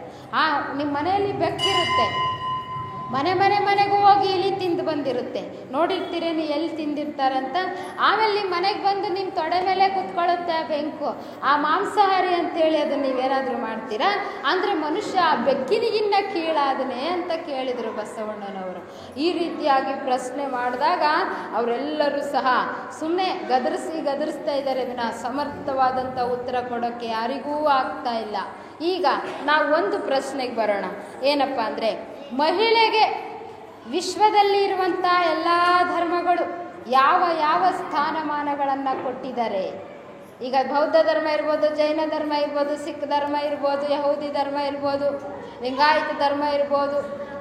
ನಿಮ್ಮ ಮನೆಯಲ್ಲಿ ಬೆಕ್ಕಿರುತ್ತೆ, ಮನೆಗೂ ಹೋಗಿ ಇಲಿ ತಿಂದು ಬಂದಿರುತ್ತೆ, ನೋಡಿರ್ತೀರೇನು ಎಲ್ಲಿ ತಿಂದಿರ್ತಾರಂತ. ಆಮೇಲೆ ನಿಮ್ಮ ಮನೆಗೆ ಬಂದು ನಿಮ್ಮ ತೊಡೆ ಮೇಲೆ ಕುತ್ಕೊಳ್ಳುತ್ತೆ ಆ ಬೆಂಕು, ಆ ಮಾಂಸಾಹಾರಿ ಅಂತೇಳಿ ಅದನ್ನು ನೀವೇನಾದರೂ ಮಾಡ್ತೀರಾ? ಅಂದರೆ ಮನುಷ್ಯ ಆ ಬೆಕ್ಕಿನಿಗಿನ್ನ ಕೀಳಾದನೆ ಅಂತ ಕೇಳಿದರು ಬಸವಣ್ಣನವರು. ಈ ರೀತಿಯಾಗಿ ಪ್ರಶ್ನೆ ಮಾಡಿದಾಗ ಅವರೆಲ್ಲರೂ ಸಹ ಸುಮ್ಮನೆ ಗದರಿಸ್ತಾ ಇದ್ದಾರೆ ವಿನಃ ಸಮರ್ಥವಾದಂಥ ಉತ್ತರ ಕೊಡೋಕ್ಕೆ ಯಾರಿಗೂ ಆಗ್ತಾ ಇಲ್ಲ. ಈಗ ನಾವು ಒಂದು ಪ್ರಶ್ನೆಗೆ ಬರೋಣ. ಏನಪ್ಪ ಅಂದರೆ, ಮಹಿಳೆಗೆ ವಿಶ್ವದಲ್ಲಿ ಇರುವಂಥ ಎಲ್ಲ ಧರ್ಮಗಳು ಯಾವ ಯಾವ ಸ್ಥಾನಮಾನಗಳನ್ನು ಕೊಟ್ಟಿದ್ದಾರೆ. ಈಗ ಬೌದ್ಧ ಧರ್ಮ ಇರ್ಬೋದು, ಜೈನ ಧರ್ಮ ಇರ್ಬೋದು, ಸಿಖ್ ಧರ್ಮ ಇರ್ಬೋದು, ಯಹೂದಿ ಧರ್ಮ ಇರ್ಬೋದು, ಲಿಂಗಾಯತ ಧರ್ಮ ಇರ್ಬೋದು,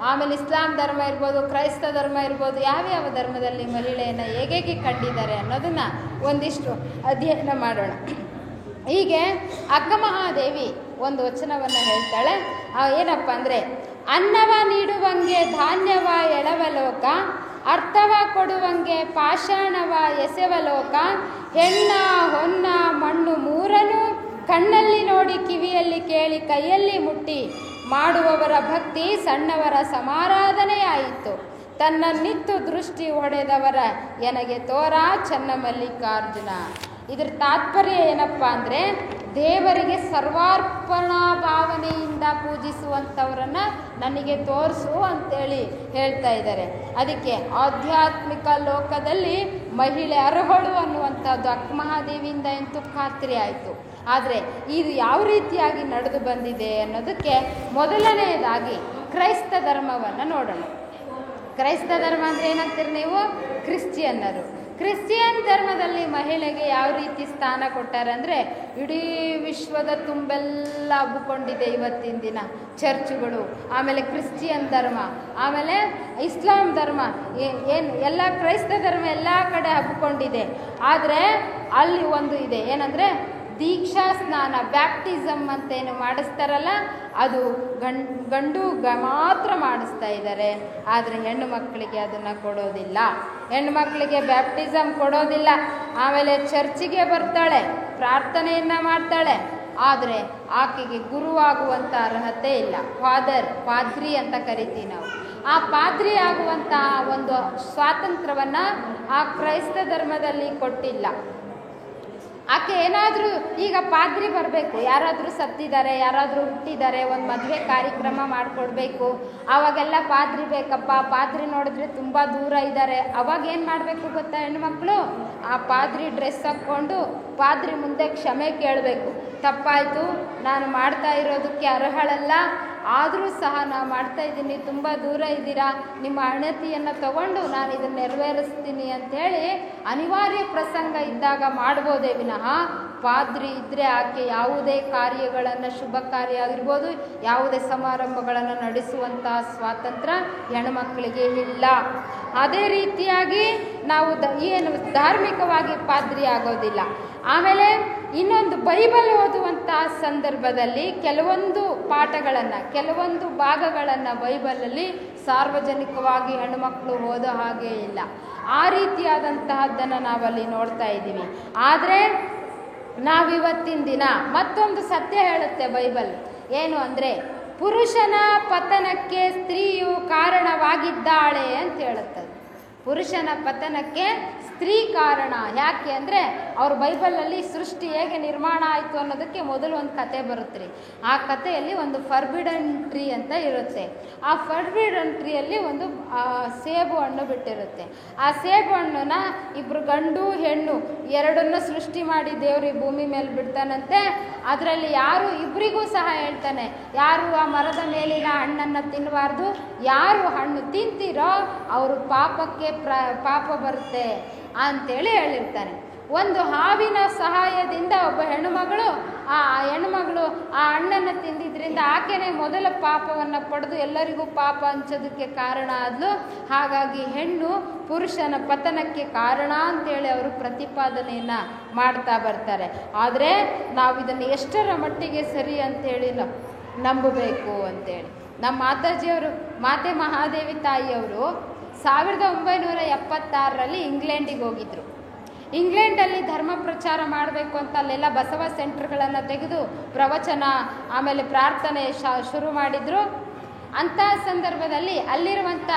ಆಮೇಲೆ ಇಸ್ಲಾಂ ಧರ್ಮ ಇರ್ಬೋದು, ಕ್ರೈಸ್ತ ಧರ್ಮ ಇರ್ಬೋದು, ಯಾವ್ಯಾವ ಧರ್ಮದಲ್ಲಿ ಮಹಿಳೆಯನ್ನು ಹೇಗೆ ಕಂಡಿದ್ದಾರೆ ಅನ್ನೋದನ್ನು ಒಂದಿಷ್ಟು ಅಧ್ಯಯನ ಮಾಡೋಣ. ಹೀಗೆ ಅಕ್ಕ ಮಹಾದೇವಿ ಒಂದು ವಚನವನ್ನು ಹೇಳ್ತಾಳೆ. ಏನಪ್ಪ ಅಂದರೆ, ಅನ್ನವ ನೀಡುವಂಗೆ ಧಾನ್ಯವ ಎಳವಲೋಕ, ಅರ್ಥವ ಕೊಡುವಂಗೆ ಪಾಷಾಣವ ಎಸೆವಲೋಕ, ಹೆಣ್ಣ ಹೊನ್ನ ಮಣ್ಣು ಮೂರನ್ನು ಕಣ್ಣಲ್ಲಿ ನೋಡಿ ಕಿವಿಯಲ್ಲಿ ಕೇಳಿ ಕೈಯಲ್ಲಿ ಮುಟ್ಟಿ ಮಾಡುವವರ ಭಕ್ತಿ ಸಣ್ಣವರ ಸಮಾರಾಧನೆಯಾಯಿತು. ತನ್ನನ್ನಿತ್ತು ದೃಷ್ಟಿ ಹೊಡೆದವರ ಎನಗೆ ತೋರ ಚನ್ನಮಲ್ಲಿಕಾರ್ಜುನ. ಇದ್ರ ತಾತ್ಪರ್ಯ ಏನಪ್ಪ ಅಂದರೆ, ದೇವರಿಗೆ ಸರ್ವಾರ್ಪಣಾ ಭಾವನೆಯಿಂದ ಪೂಜಿಸುವಂಥವರನ್ನು ನನಗೆ ತೋರಿಸು ಅಂತೇಳಿ ಹೇಳ್ತಾ ಇದ್ದಾರೆ. ಅದಕ್ಕೆ ಆಧ್ಯಾತ್ಮಿಕ ಲೋಕದಲ್ಲಿ ಮಹಿಳೆ ಅರ್ಹಳು ಅನ್ನುವಂಥದ್ದು ಅಕ್ಕ ಮಹಾದೇವಿಯಿಂದ ಅಂತೂ ಖಾತ್ರಿ ಆಯಿತು. ಆದರೆ ಇದು ಯಾವ ರೀತಿಯಾಗಿ ನಡೆದು ಬಂದಿದೆ ಅನ್ನೋದಕ್ಕೆ ಮೊದಲನೆಯದಾಗಿ ಕ್ರೈಸ್ತ ಧರ್ಮವನ್ನು ನೋಡೋಣ. ಕ್ರೈಸ್ತ ಧರ್ಮ ಅಂದರೆ ಏನಾಗ್ತೀರಿ ನೀವು? ಕ್ರಿಶ್ಚಿಯನ್ನರು. ಕ್ರಿಶ್ಚಿಯನ್ ಧರ್ಮದಲ್ಲಿ ಮಹಿಳೆಗೆ ಯಾವ ರೀತಿ ಸ್ಥಾನ ಕೊಟ್ಟಾರೆ ಅಂದರೆ, ಇಡೀ ವಿಶ್ವದ ತುಂಬೆಲ್ಲ ಹಬ್ಬಿಕೊಂಡಿದೆ ಇವತ್ತಿನ ದಿನ ಚರ್ಚ್ಗಳು, ಆಮೇಲೆ ಕ್ರಿಶ್ಚಿಯನ್ ಧರ್ಮ, ಆಮೇಲೆ ಇಸ್ಲಾಂ ಧರ್ಮ, ಏನು ಎಲ್ಲ ಕ್ರೈಸ್ತ ಧರ್ಮ ಎಲ್ಲ ಕಡೆ ಹಬ್ಬಿಕೊಂಡಿದೆ. ಆದರೆ ಅಲ್ಲಿ ಒಂದು ಇದೆ, ಏನಂದರೆ ದೀಕ್ಷಾ ಸ್ನಾನ, ಬ್ಯಾಪ್ಟಿಸಮ್ ಅಂತೇನು ಮಾಡಿಸ್ತಾರಲ್ಲ, ಅದು ಗಂಡು ಮಾತ್ರ ಮಾಡಿಸ್ತಾ ಇದ್ದಾರೆ. ಆದರೆ ಹೆಣ್ಣು ಮಕ್ಕಳಿಗೆ ಅದನ್ನು ಕೊಡೋದಿಲ್ಲ. ಹೆಣ್ಣು ಮಕ್ಕಳಿಗೆ ಬ್ಯಾಪ್ಟಿಸಮ್ ಕೊಡೋದಿಲ್ಲ. ಆಮೇಲೆ ಚರ್ಚಿಗೆ ಬರ್ತಾಳೆ, ಪ್ರಾರ್ಥನೆಯನ್ನು ಮಾಡ್ತಾಳೆ, ಆದರೆ ಆಕೆಗೆ ಗುರುವಾಗುವಂಥ ಅರ್ಹತೆ ಇಲ್ಲ. ಪಾದ್ರಿ ಅಂತ ಕರಿತೀವಿ ನಾವು. ಆ ಪಾದ್ರಿ ಆಗುವಂಥ ಒಂದು ಸ್ವಾತಂತ್ರ್ಯವನ್ನು ಆ ಕ್ರೈಸ್ತ ಧರ್ಮದಲ್ಲಿ ಕೊಟ್ಟಿಲ್ಲ. ಆಕೆ ಏನಾದರೂ ಈಗ ಪಾದ್ರಿ ಬರಬೇಕು, ಯಾರಾದರೂ ಸತ್ತಿದ್ದಾರೆ, ಯಾರಾದರೂ ಹುಟ್ಟಿದ್ದಾರೆ, ಒಂದು ಮದುವೆ ಕಾರ್ಯಕ್ರಮ ಮಾಡಿಕೊಡ್ಬೇಕು, ಆವಾಗೆಲ್ಲ ಪಾದ್ರಿ ಬೇಕಪ್ಪ. ಪಾದ್ರಿ ನೋಡಿದ್ರೆ ತುಂಬ ದೂರ ಇದ್ದಾರೆ, ಅವಾಗ ಏನು ಮಾಡಬೇಕು ಗೊತ್ತಾ ಹೆಣ್ಮಕ್ಳು? ಆ ಪಾದ್ರಿ ಡ್ರೆಸ್ ಹಾಕ್ಕೊಂಡು ಪಾದ್ರಿ ಮುಂದೆ ಕ್ಷಮೆ ಕೇಳಬೇಕು. ತಪ್ಪಾಯಿತು, ನಾನು ಮಾಡ್ತಾ ಇರೋದಕ್ಕೆ ಅರ್ಹಳಲ್ಲ, ಆದರೂ ಸಹ ನಾನು ಮಾಡ್ತಾಯಿದ್ದೀನಿ, ತುಂಬ ದೂರ ಇದ್ದೀರಾ, ನಿಮ್ಮ ಅಣತಿಯನ್ನು ತಗೊಂಡು ನಾನು ಇದನ್ನು ನೆರವೇರಿಸ್ತೀನಿ ಅಂಥೇಳಿ ಅನಿವಾರ್ಯ ಪ್ರಸಂಗ ಇದ್ದಾಗ ಮಾಡ್ಬೋದೇ ವಿನಃ, ಪಾದ್ರಿ ಇದ್ದರೆ ಆಕೆ ಯಾವುದೇ ಕಾರ್ಯಗಳನ್ನು, ಶುಭ ಕಾರ್ಯ ಆಗಿರ್ಬೋದು, ಯಾವುದೇ ಸಮಾರಂಭಗಳನ್ನು ನಡೆಸುವಂತಹ ಸ್ವಾತಂತ್ರ್ಯ ಹೆಣ್ಮಕ್ಕಳಿಗೆ ಇಲ್ಲ. ಅದೇ ರೀತಿಯಾಗಿ ನಾವು ಏನು ಧಾರ್ಮಿಕವಾಗಿ ಪಾದ್ರಿ ಆಗೋದಿಲ್ಲ. ಆಮೇಲೆ ಇನ್ನೊಂದು, ಬೈಬಲ್ ಓದುವಂತಹ ಸಂದರ್ಭದಲ್ಲಿ ಕೆಲವೊಂದು ಪಾಠಗಳನ್ನು, ಕೆಲವೊಂದು ಭಾಗಗಳನ್ನು ಬೈಬಲಲ್ಲಿ ಸಾರ್ವಜನಿಕವಾಗಿ ಹೆಣ್ಣುಮಕ್ಕಳು ಓದೋ ಹಾಗೆ ಇಲ್ಲ. ಆ ರೀತಿಯಾದಂತಹದ್ದನ್ನು ನಾವಲ್ಲಿ ನೋಡ್ತಾ ಇದ್ದೀವಿ. ಆದರೆ ನಾವಿವತ್ತಿನ ದಿನ ಮತ್ತೊಂದು ಸತ್ಯ ಹೇಳುತ್ತೆ ಬೈಬಲ್. ಏನು ಅಂದರೆ, ಪುರುಷನ ಪತನಕ್ಕೆ ಸ್ತ್ರೀಯು ಕಾರಣವಾಗಿದ್ದಾಳೆ ಅಂತ ಹೇಳುತ್ತದೆ. ಪುರುಷನ ಪತನಕ್ಕೆ ಸ್ತ್ರೀ ಕಾರಣ. ಯಾಕೆ ಅಂದರೆ, ಅವ್ರ ಬೈಬಲಲ್ಲಿ ಸೃಷ್ಟಿ ಹೇಗೆ ನಿರ್ಮಾಣ ಆಯಿತು ಅನ್ನೋದಕ್ಕೆ ಮೊದಲು ಒಂದು ಕತೆ ಬರುತ್ತೆ ರೀ. ಆ ಕಥೆಯಲ್ಲಿ ಒಂದು ಫರ್ಬಿಡನ್ ಟ್ರೀ ಅಂತ ಇರುತ್ತೆ. ಆ ಫರ್ಬಿಡನ್ ಟ್ರೀಯಲ್ಲಿ ಒಂದು ಸೇಬು ಹಣ್ಣು ಬಿಟ್ಟಿರುತ್ತೆ. ಆ ಸೇಬು ಹಣ್ಣನ್ನ ಇಬ್ಬರು ಗಂಡು ಹೆಣ್ಣು ಎರಡನ್ನು ಸೃಷ್ಟಿ ಮಾಡಿ ದೇವರು ಈ ಭೂಮಿ ಮೇಲೆ ಬಿಡ್ತಾನಂತೆ. ಅದರಲ್ಲಿ ಯಾರು, ಇಬ್ಬರಿಗೂ ಸಹ ಹೇಳ್ತಾನೆ, ಯಾರು ಆ ಮರದ ಮೇಲಿನ ಹಣ್ಣನ್ನು ತಿನ್ನಬಾರ್ದು, ಯಾರು ಹಣ್ಣು ತಿಂತೀರೋ ಅವರು ಪಾಪಕ್ಕೆ ಪಾಪ ಬರುತ್ತೆ ಅಂತೇಳಿ ಹೇಳಿರ್ತಾನೆ. ಒಂದು ಹಾವಿನ ಸಹಾಯದಿಂದ ಒಬ್ಬ ಹೆಣ್ಣುಮಗಳು ಆ ಹಣ್ಣನ್ನು ತಿಂದಿದ್ರಿಂದ ಆಕೆನೇ ಮೊದಲ ಪಾಪವನ್ನು ಪಡೆದು ಎಲ್ಲರಿಗೂ ಪಾಪ ಹಂಚೋದಕ್ಕೆ ಕಾರಣ ಆದ್ಲು. ಹಾಗಾಗಿ ಹೆಣ್ಣು ಪುರುಷನ ಪತನಕ್ಕೆ ಕಾರಣ ಅಂತೇಳಿ ಅವರು ಪ್ರತಿಪಾದನೆಯನ್ನು ಮಾಡ್ತಾ ಬರ್ತಾರೆ. ಆದರೆ ನಾವು ಇದನ್ನು ಎಷ್ಟರ ಮಟ್ಟಿಗೆ ಸರಿ ಅಂತೇಳಿ ನಂಬಬೇಕು ಅಂತೇಳಿ, ನಮ್ಮ ಮಾತಾಜಿಯವರು, ಮಾತೆ ಮಹಾದೇವಿ ತಾಯಿಯವರು 1976ರಲ್ಲಿ ಇಂಗ್ಲೆಂಡಿಗೆ ಹೋಗಿದ್ರು. ಇಂಗ್ಲೆಂಡಲ್ಲಿ ಧರ್ಮ ಪ್ರಚಾರ ಮಾಡಬೇಕು ಅಂತ ಅಲ್ಲೆಲ್ಲ ಬಸವ ಸೆಂಟರ್ಗಳನ್ನು ತೆಗೆದು ಪ್ರವಚನ ಆಮೇಲೆ ಪ್ರಾರ್ಥನೆ ಶುರು ಮಾಡಿದರು. ಅಂಥ ಸಂದರ್ಭದಲ್ಲಿ ಅಲ್ಲಿರುವಂಥ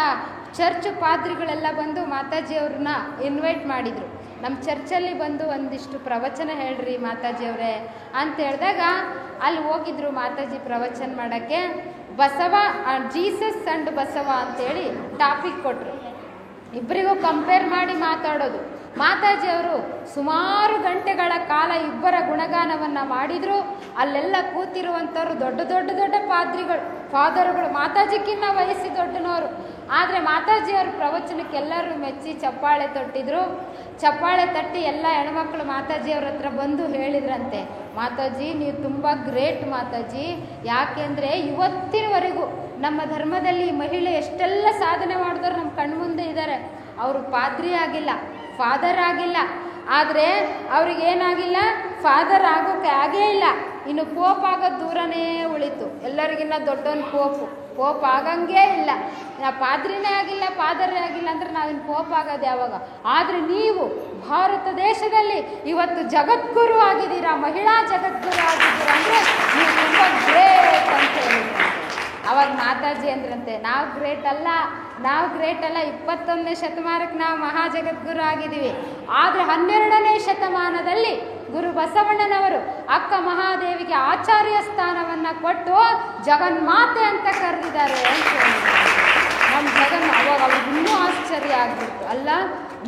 ಚರ್ಚ್ ಪಾದ್ರಿಗಳೆಲ್ಲ ಬಂದು ಮಾತಾಜಿಯವ್ರನ್ನ ಇನ್ವೈಟ್ ಮಾಡಿದರು. ನಮ್ಮ ಚರ್ಚಲ್ಲಿ ಬಂದು ಒಂದಿಷ್ಟು ಪ್ರವಚನ ಹೇಳ್ರಿ ಮಾತಾಜಿಯವರೇ ಅಂತ ಹೇಳಿದಾಗ ಅಲ್ಲಿ ಹೋಗಿದ್ರು ಮಾತಾಜಿ ಪ್ರವಚನ ಮಾಡೋಕ್ಕೆ. ಬಸವ, ಜೀಸಸ್ ಆ್ಯಂಡ್ ಬಸವ ಅಂತೇಳಿ ಟಾಪಿಕ್ ಕೊಟ್ಟರು. ಇಬ್ಬರಿಗೂ ಕಂಪೇರ್ ಮಾಡಿ ಮಾತಾಡೋದು. ಮಾತಾಜಿಯವರು ಸುಮಾರು ಗಂಟೆಗಳ ಕಾಲ ಇಬ್ಬರ ಗುಣಗಾನವನ್ನು ಮಾಡಿದರು. ಅಲ್ಲೆಲ್ಲ ಕೂತಿರುವಂಥವ್ರು ದೊಡ್ಡ ದೊಡ್ಡ ದೊಡ್ಡ ಫಾದರ್ಗಳು, ಮಾತಾಜಿಕ್ಕಿನ್ನ ವಯಸ್ಸಿ ದೊಡ್ಡನವರು. ಆದರೆ ಮಾತಾಜಿಯವ್ರ ಪ್ರವಚನಕ್ಕೆ ಎಲ್ಲರೂ ಮೆಚ್ಚಿ ಚಪ್ಪಾಳೆ ತಟ್ಟಿದ್ರು. ಚಪ್ಪಾಳೆ ತಟ್ಟಿ ಎಲ್ಲ ಹೆಣ್ಮಕ್ಳು ಮಾತಾಜಿಯವ್ರ ಹತ್ರ ಬಂದು ಹೇಳಿದ್ರಂತೆ, ಮಾತಾಜಿ ನೀವು ತುಂಬ ಗ್ರೇಟ್ ಮಾತಾಜಿ, ಯಾಕೆಂದರೆ ಇವತ್ತಿನವರೆಗೂ ನಮ್ಮ ಧರ್ಮದಲ್ಲಿ ಮಹಿಳೆ ಎಷ್ಟೆಲ್ಲ ಸಾಧನೆ ಮಾಡಿದವರು ನಮ್ಮ ಕಣ್ಮುಂದೆ ಇದ್ದಾರೆ. ಅವರು ಪಾದ್ರಿ ಆಗಿಲ್ಲ, ಫಾದರ್ ಆಗಿಲ್ಲ, ಆದರೆ ಅವ್ರಿಗೇನಾಗಿಲ್ಲ, ಫಾದರ್ ಆಗೋಕ್ಕೆ ಆಗೇ ಇಲ್ಲ. ಇನ್ನು ಪೋಪ್ ಆಗೋದು ದೂರನೇ ಉಳಿತು. ಎಲ್ಲರಿಗಿನ್ನ ದೊಡ್ಡವನು ಪೋಪ್ ಆಗಂಗೇ ಇಲ್ಲ. ನಾ ಪಾದ್ರಿನೇ ಆಗಿಲ್ಲ, ಫಾದರೇ ಆಗಿಲ್ಲ ಅಂದರೆ ನಾವಿನ್ನು ಪೋಪ್ ಆಗೋದು ಯಾವಾಗ? ಆದರೆ ನೀವು ಭಾರತ ದೇಶದಲ್ಲಿ ಇವತ್ತು ಜಗದ್ಗುರು ಆಗಿದ್ದೀರಾ, ಮಹಿಳಾ ಜಗದ್ಗುರು ಆಗಿದ್ದೀರಾ ಅಂದರೆ ನೀವು ತುಂಬ ಗ್ರೇಟ್ ಅಂತ ಹೇಳಿದ್ರಂತೆ. ಅವಾಗ ಮಾತಾಜಿ ಅಂದ್ರಂತೆ, ನಾವು ಗ್ರೇಟ್ ಅಲ್ಲ, 21ನೇ ಶತಮಾನಕ್ಕೆ ನಾವು ಮಹಾ ಜಗದ್ಗುರು ಆಗಿದ್ದೀವಿ. ಆದರೆ 12ನೇ ಶತಮಾನದಲ್ಲಿ ಗುರು ಬಸವಣ್ಣನವರು ಅಕ್ಕ ಮಹಾದೇವಿಗೆ ಆಚಾರ್ಯ ಸ್ಥಾನವನ್ನು ಕೊಟ್ಟು ಜಗನ್ಮಾತೆ ಅಂತ ಕರೆದಿದ್ದಾರೆ ಅಂತ ಹೇಳಿದ್ದಾರೆ. ನಮ್ಮ ಅವಾಗ ಅವ್ರಿಗೆ ಇನ್ನೂ ಆಶ್ಚರ್ಯ ಆಗ್ಬಿಟ್ಟು, ಅಲ್ಲ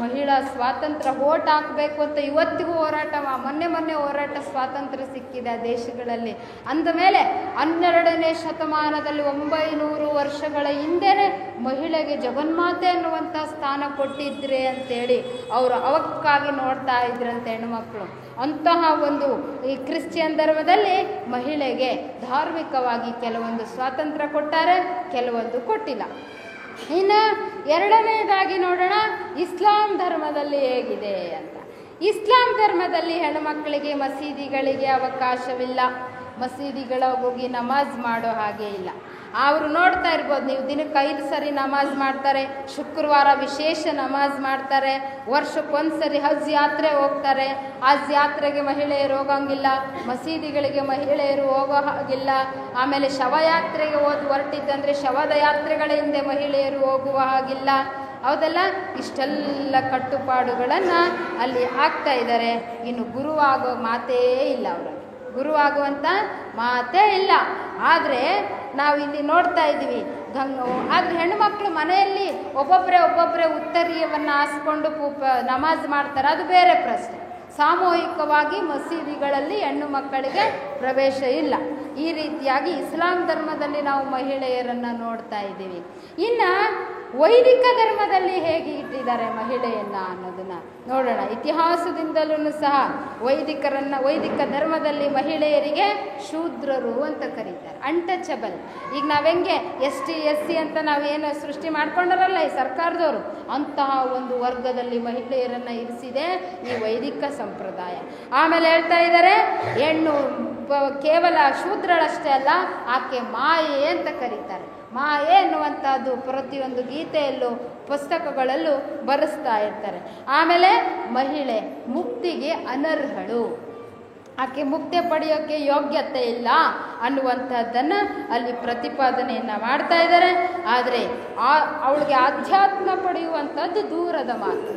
ಮಹಿಳಾ ಸ್ವಾತಂತ್ರ್ಯ ವೋಟ್ ಹಾಕಬೇಕು ಅಂತ ಇವತ್ತಿಗೂ ಹೋರಾಟ, ಮೊನ್ನೆ ಹೋರಾಟ ಸ್ವಾತಂತ್ರ್ಯ ಸಿಕ್ಕಿದೆ ಆ ದೇಶಗಳಲ್ಲಿ. ಅಂದಮೇಲೆ 12ನೇ ಶತಮಾನದಲ್ಲಿ 900 ವರ್ಷಗಳ ಹಿಂದೆನೇ ಮಹಿಳೆಗೆ ಜಗನ್ಮಾತೆ ಅನ್ನುವಂಥ ಸ್ಥಾನ ಕೊಟ್ಟಿದ್ರೆ ಅಂತೇಳಿ ಅವರು ಅವಕ್ಕಾಗಿ ನೋಡ್ತಾ ಇದ್ರಂತೆ ಹೆಣ್ಣುಮಕ್ಕಳು. ಅಂತಹ ಒಂದು ಈ ಕ್ರಿಶ್ಚಿಯನ್ ಧರ್ಮದಲ್ಲಿ ಮಹಿಳೆಗೆ ಧಾರ್ಮಿಕವಾಗಿ ಕೆಲವೊಂದು ಸ್ವಾತಂತ್ರ್ಯ ಕೊಟ್ಟಾರೆ, ಕೆಲವೊಂದು ಕೊಟ್ಟಿಲ್ಲ. ಇನ್ನು ಎರಡನೇದಾಗಿ ನೋಡೋಣ, ಇಸ್ಲಾಂ ಧರ್ಮದಲ್ಲಿ ಹೇಗಿದೆ ಅಂತ. ಇಸ್ಲಾಂ ಧರ್ಮದಲ್ಲಿ ಹೆಣ್ಣುಮಕ್ಕಳಿಗೆ ಮಸೀದಿಗಳಿಗೆ ಅವಕಾಶವಿಲ್ಲ, ಮಸೀದಿಗಳಿಗೆ ಹೋಗಿ ನಮಾಜ್ ಮಾಡೋ ಹಾಗೆ ಇಲ್ಲ. ಅವರು ನೋಡ್ತಾ ಇರ್ಬೋದು ನೀವು, ದಿನಕ್ಕೆ 5 ಸರಿ ನಮಾಜ್ ಮಾಡ್ತಾರೆ, ಶುಕ್ರವಾರ ವಿಶೇಷ ನಮಾಜ್ ಮಾಡ್ತಾರೆ, ವರ್ಷಕ್ಕೊಂದ್ಸರಿ ಹಜ್ ಯಾತ್ರೆ ಹೋಗ್ತಾರೆ. ಹಜ್ ಯಾತ್ರೆಗೆ ಮಹಿಳೆಯರು ಹೋಗೋಂಗಿಲ್ಲ, ಮಸೀದಿಗಳಿಗೆ ಮಹಿಳೆಯರು ಹೋಗೋ ಹಾಗಿಲ್ಲ. ಆಮೇಲೆ ಶವಯಾತ್ರೆಗೆ ಹೊರಟಿದ್ದಂದರೆ ಶವದ ಯಾತ್ರೆಗಳ ಹಿಂದೆ ಮಹಿಳೆಯರು ಹೋಗುವ ಹಾಗಿಲ್ಲ. ಹೌದಲ್ಲ, ಇಷ್ಟೆಲ್ಲ ಕಟ್ಟುಪಾಡುಗಳನ್ನು ಅಲ್ಲಿ ಆಗ್ತಾ ಇದ್ದಾರೆ. ಇನ್ನು ಗುರುವಾಗೋ ಮಾತೇ ಇಲ್ಲ, ಅವರಲ್ಲಿ ಗುರುವಾಗುವಂಥ ಮಾತೇ ಇಲ್ಲ. ಆದರೆ ನಾವು ಇಲ್ಲಿ ನೋಡ್ತಾ ಇದ್ದೀವಿ, ಆದರೆ ಹೆಣ್ಣುಮಕ್ಕಳು ಮನೆಯಲ್ಲಿ ಒಬ್ಬೊಬ್ಬರೇ ಉತ್ತರೀಯವನ್ನು ಹಾಸ್ಕೊಂಡು ನಮಾಜ್ ಮಾಡ್ತಾರೆ, ಅದು ಬೇರೆ ಪ್ರಶ್ನೆ. ಸಾಮೂಹಿಕವಾಗಿ ಮಸೀದಿಗಳಲ್ಲಿ ಹೆಣ್ಣು ಮಕ್ಕಳಿಗೆ ಪ್ರವೇಶ ಇಲ್ಲ. ಈ ರೀತಿಯಾಗಿ ಇಸ್ಲಾಂ ಧರ್ಮದಲ್ಲಿ ನಾವು ಮಹಿಳೆಯರನ್ನು ನೋಡ್ತಾ ಇದ್ದೀವಿ. ಇನ್ನು ವೈದಿಕ ಧರ್ಮದಲ್ಲಿ ಹೇಗೆ ಇಟ್ಟಿದ್ದಾರೆ ಮಹಿಳೆಯನ್ನು ಅನ್ನೋದನ್ನು ನೋಡೋಣ. ಇತಿಹಾಸದಿಂದಲೂ ಸಹ ವೈದಿಕ ಧರ್ಮದಲ್ಲಿ ಮಹಿಳೆಯರಿಗೆ ಶೂದ್ರರು ಅಂತ ಕರೀತಾರೆ, ಅನ್ಟಚಬಲ್. ಈಗ ನಾವೆಂಗೆ ST SC ಅಂತ ನಾವೇನು ಸೃಷ್ಟಿ ಮಾಡ್ಕೊಂಡರಲ್ಲ ಈ ಸರ್ಕಾರದವರು, ಅಂತಹ ಒಂದು ವರ್ಗದಲ್ಲಿ ಮಹಿಳೆಯರನ್ನು ಇರಿಸಿದೆ ಈ ವೈದಿಕ ಸಂಪ್ರದಾಯ. ಆಮೇಲೆ ಹೇಳ್ತಾ ಇದ್ದಾರೆ, ಹೆಣ್ಣು ಕೇವಲ ಶೂದ್ರಳಷ್ಟೇ ಅಲ್ಲ, ಆಕೆ ಮಾಯೆ ಅಂತ ಕರೀತಾರೆ. ಮಾಯೆ ಎನ್ನುವಂಥದ್ದು ಪ್ರತಿಯೊಂದು ಗೀತೆಯಲ್ಲೂ ಪುಸ್ತಕಗಳಲ್ಲೂ ಬರೆಸ್ತಾ ಇರ್ತಾರೆ. ಆಮೇಲೆ ಮಹಿಳೆ ಮುಕ್ತಿಗೆ ಅನರ್ಹಳು, ಆಕೆ ಮುಕ್ತಿ ಪಡೆಯೋಕ್ಕೆ ಯೋಗ್ಯತೆ ಇಲ್ಲ ಅನ್ನುವಂಥದ್ದನ್ನು ಅಲ್ಲಿ ಪ್ರತಿಪಾದನೆಯನ್ನು ಮಾಡ್ತಾ ಇದ್ದಾರೆ. ಆದರೆ ಅವಳಿಗೆ ಆಧ್ಯಾತ್ಮ ಪಡೆಯುವಂಥದ್ದು ದೂರದ ಮಾತು.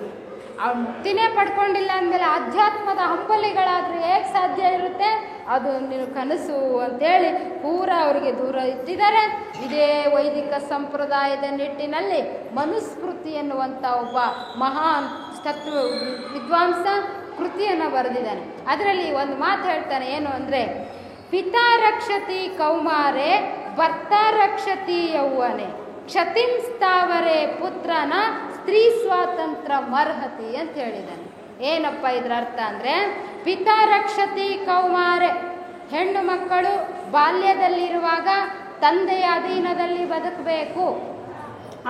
ಅವಳು ಮುಕ್ತಿನೇ ಪಡ್ಕೊಂಡಿಲ್ಲ ಅಂದಮೇಲೆ ಆಧ್ಯಾತ್ಮದ ಹಂಬಲಿಗಳಾದರೆ ಹೇಗೆ ಸಾಧ್ಯ ಇರುತ್ತೆ? ಅದು ನೀನು ಕನಸು ಅಂತೇಳಿ ಪೂರಾ ಅವರಿಗೆ ದೂರ ಇಟ್ಟಿದ್ದಾರೆ. ಇದೇ ವೈದಿಕ ಸಂಪ್ರದಾಯದ ನಿಟ್ಟಿನಲ್ಲಿ ಮನುಸ್ಮೃತಿ ಎನ್ನುವಂಥ ಒಬ್ಬ ಮಹಾನ್ ತತ್ವ ವಿದ್ವಾಂಸ ಕೃತಿಯನ್ನು ಬರೆದಿದ್ದಾನೆ. ಅದರಲ್ಲಿ ಒಂದು ಮಾತು ಹೇಳ್ತಾನೆ, ಏನು ಅಂದರೆ, ಪಿತಾ ರಕ್ಷತಿ ಕೌಮಾರೆ ಭರ್ತಾ ರಕ್ಷತಿ ಯೌವನೆ ಕ್ಷತಿಂ ಸ್ಥಾವರೆ ಪುತ್ರನ ಸ್ತ್ರೀ ಸ್ವಾತಂತ್ರ್ಯ ಮರ್ಹತಿ ಅಂತ ಹೇಳಿದ್ದಾನೆ. ಏನಪ್ಪ ಇದರ ಅರ್ಥ ಅಂದರೆ, ಪಿತಾ ರಕ್ಷತಿ ಕೌಮಾರೆ, ಹೆಣ್ಣು ಮಕ್ಕಳು ಬಾಲ್ಯದಲ್ಲಿರುವಾಗ ತಂದೆಯ ಅಧೀನದಲ್ಲಿ ಬದುಕಬೇಕು,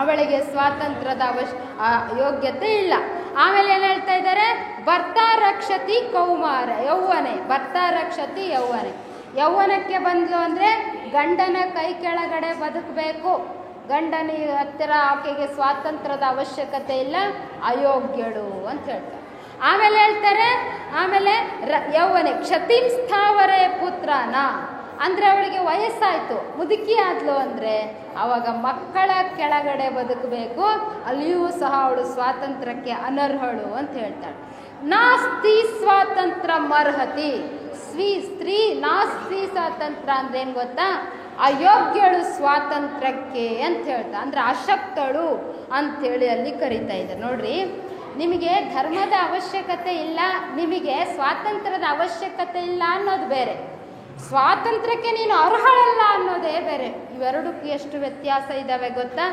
ಅವಳಿಗೆ ಸ್ವಾತಂತ್ರ್ಯದ ಯೋಗ್ಯತೆ ಇಲ್ಲ. ಆಮೇಲೆ ಏನು ಹೇಳ್ತಾ ಇದ್ದಾರೆ, ಭರ್ತಾ ರಕ್ಷತಿ ಕೌಮಾರ ಯೌವನೆ, ಭರ್ತಾ ರಕ್ಷತಿ ಯೌವನೆ, ಯೌವನಕ್ಕೆ ಬಂದ್ಲು ಅಂದರೆ ಗಂಡನ ಕೈ ಕೆಳಗಡೆ ಬದುಕಬೇಕು, ಗಂಡನ ಹತ್ತಿರ ಆಕೆಗೆ ಸ್ವಾತಂತ್ರ್ಯದ ಅವಶ್ಯಕತೆ ಇಲ್ಲ, ಅಯೋಗ್ಯಳು ಅಂತ ಹೇಳ್ತಾರೆ. ಆಮೇಲೆ ಹೇಳ್ತಾರೆ, ಆಮೇಲೆ ಯೌವನೆ ಕ್ಷತಿಂ ಸ್ಥಾವರೆ ಪುತ್ರನ, ಅಂದರೆ ಅವಳಿಗೆ ವಯಸ್ಸಾಯಿತು, ಮುದುಕಿ ಆದ್ಲು ಅಂದರೆ ಆವಾಗ ಮಕ್ಕಳ ಕೆಳಗಡೆ ಬದುಕಬೇಕು, ಅಲ್ಲಿಯೂ ಸಹ ಅವಳು ಸ್ವಾತಂತ್ರ್ಯಕ್ಕೆ ಅನರ್ಹಳು ಅಂತ ಹೇಳ್ತಾಳೆ. ನಾಸ್ತಿ ಸ್ವಾತಂತ್ರ್ಯ ಮರ್ಹತಿ, ಸ್ತ್ರೀ ನಾಸ್ತಿ ಸ್ವಾತಂತ್ರ್ಯ ಅಂದ್ರೆ ಏನು ಗೊತ್ತಾ? ಅಯೋಗ್ಯಳು ಸ್ವಾತಂತ್ರ್ಯಕ್ಕೆ ಅಂತ ಹೇಳ್ತಾ, ಅಂದರೆ ಅಶಕ್ತಳು ಅಂಥೇಳಿ ಅಲ್ಲಿ ಕರೀತಾ ಇದ್ದಾರೆ. ನೋಡ್ರಿ, ನಿಮಗೆ ಧರ್ಮದ ಅವಶ್ಯಕತೆ ಇಲ್ಲ, ನಿಮಗೆ ಸ್ವಾತಂತ್ರ್ಯದ ಅವಶ್ಯಕತೆ ಇಲ್ಲ ಅನ್ನೋದು ಬೇರೆ, ಸ್ವಾತಂತ್ರ್ಯಕ್ಕೆ ನೀನು ಅರ್ಹಳಲ್ಲ ಅನ್ನೋದೇ ಬೇರೆ. ಇವೆರಡಕ್ಕೂ ಎಷ್ಟು ವ್ಯತ್ಯಾಸ ಇದ್ದಾವೆ ಗೊತ್ತಾ?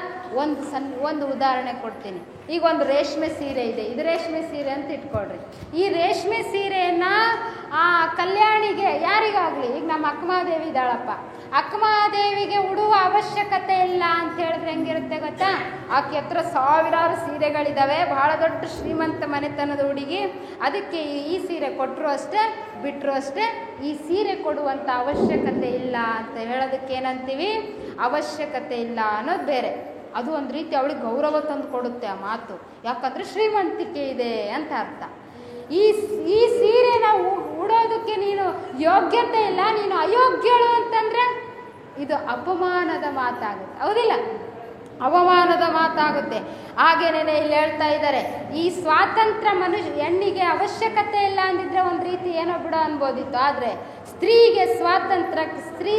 ಒಂದು ಉದಾಹರಣೆ ಕೊಡ್ತೀನಿ. ಈಗ ಒಂದು ರೇಷ್ಮೆ ಸೀರೆ ಇದೆ, ಇದು ರೇಷ್ಮೆ ಸೀರೆ ಅಂತ ಇಟ್ಕೊಳ್ರಿ. ಈ ರೇಷ್ಮೆ ಸೀರೆಯನ್ನು ಆ ಕಲ್ಯಾಣಿಗೆ ಯಾರಿಗಾಗಲಿ, ಈಗ ನಮ್ಮ ಅಕ್ಕಮಹಾದೇವಿ ಇದ್ದಾಳಪ್ಪ, ಅಕ್ಕಮಹಾದೇವಿಗೆ ಉಡುವ ಅವಶ್ಯಕತೆ ಇಲ್ಲ ಅಂತ ಹೇಳಿದ್ರೆ ಹೆಂಗಿರುತ್ತೆ ಗೊತ್ತಾ? ಆಕೆ ಹತ್ರ ಸಾವಿರಾರು ಸೀರೆಗಳಿದ್ದಾವೆ, ಬಹಳ ದೊಡ್ಡ ಶ್ರೀಮಂತ ಮನೆತನದ ಹುಡುಗಿ, ಅದಕ್ಕೆ ಈ ಸೀರೆ ಕೊಟ್ಟರು ಅಷ್ಟೇ ಬಿಟ್ಟರು ಅಷ್ಟೇ, ಈ ಸೀರೆ ಕೊಡುವಂಥ ಅವಶ್ಯಕತೆ ಇಲ್ಲ ಅಂತ ಹೇಳೋದಕ್ಕೆ ಏನಂತೀವಿ? ಅವಶ್ಯಕತೆ ಇಲ್ಲ ಅನ್ನೋದು ಬೇರೆ. ಅದು ಒಂದು ರೀತಿ ಅವಳಿಗೆ ಗೌರವ ತಂದು ಕೊಡುತ್ತೆ ಆ ಮಾತು, ಯಾಕಂದರೆ ಶ್ರೀಮಂತಿಕೆ ಇದೆ ಅಂತ ಅರ್ಥ. ಈ ಸೀರೆನ ಉಡೋದಕ್ಕೆ ನೀನು ಯೋಗ್ಯತೆ ಇಲ್ಲ, ನೀನು ಅಯೋಗ್ಯಳು ಅಂತಂದರೆ ಇದು ಅಪಮಾನದ ಮಾತಾಗುತ್ತೆ, ಹೌದಿಲ್ಲ? ಅವಮಾನದ ಮಾತಾಗುತ್ತೆ. ಹಾಗೇನೇ ಇಲ್ಲಿ ಹೇಳ್ತಾ ಇದ್ದಾರೆ, ಈ ಸ್ವಾತಂತ್ರ್ಯ ಹೆಣ್ಣಿಗೆ ಅವಶ್ಯಕತೆ ಇಲ್ಲ ಅಂದಿದ್ರೆ ಒಂದು ರೀತಿ ಏನೋ ಬಿಡೋ ಅನ್ಬೋದಿತ್ತು. ಆದರೆ ಸ್ತ್ರೀ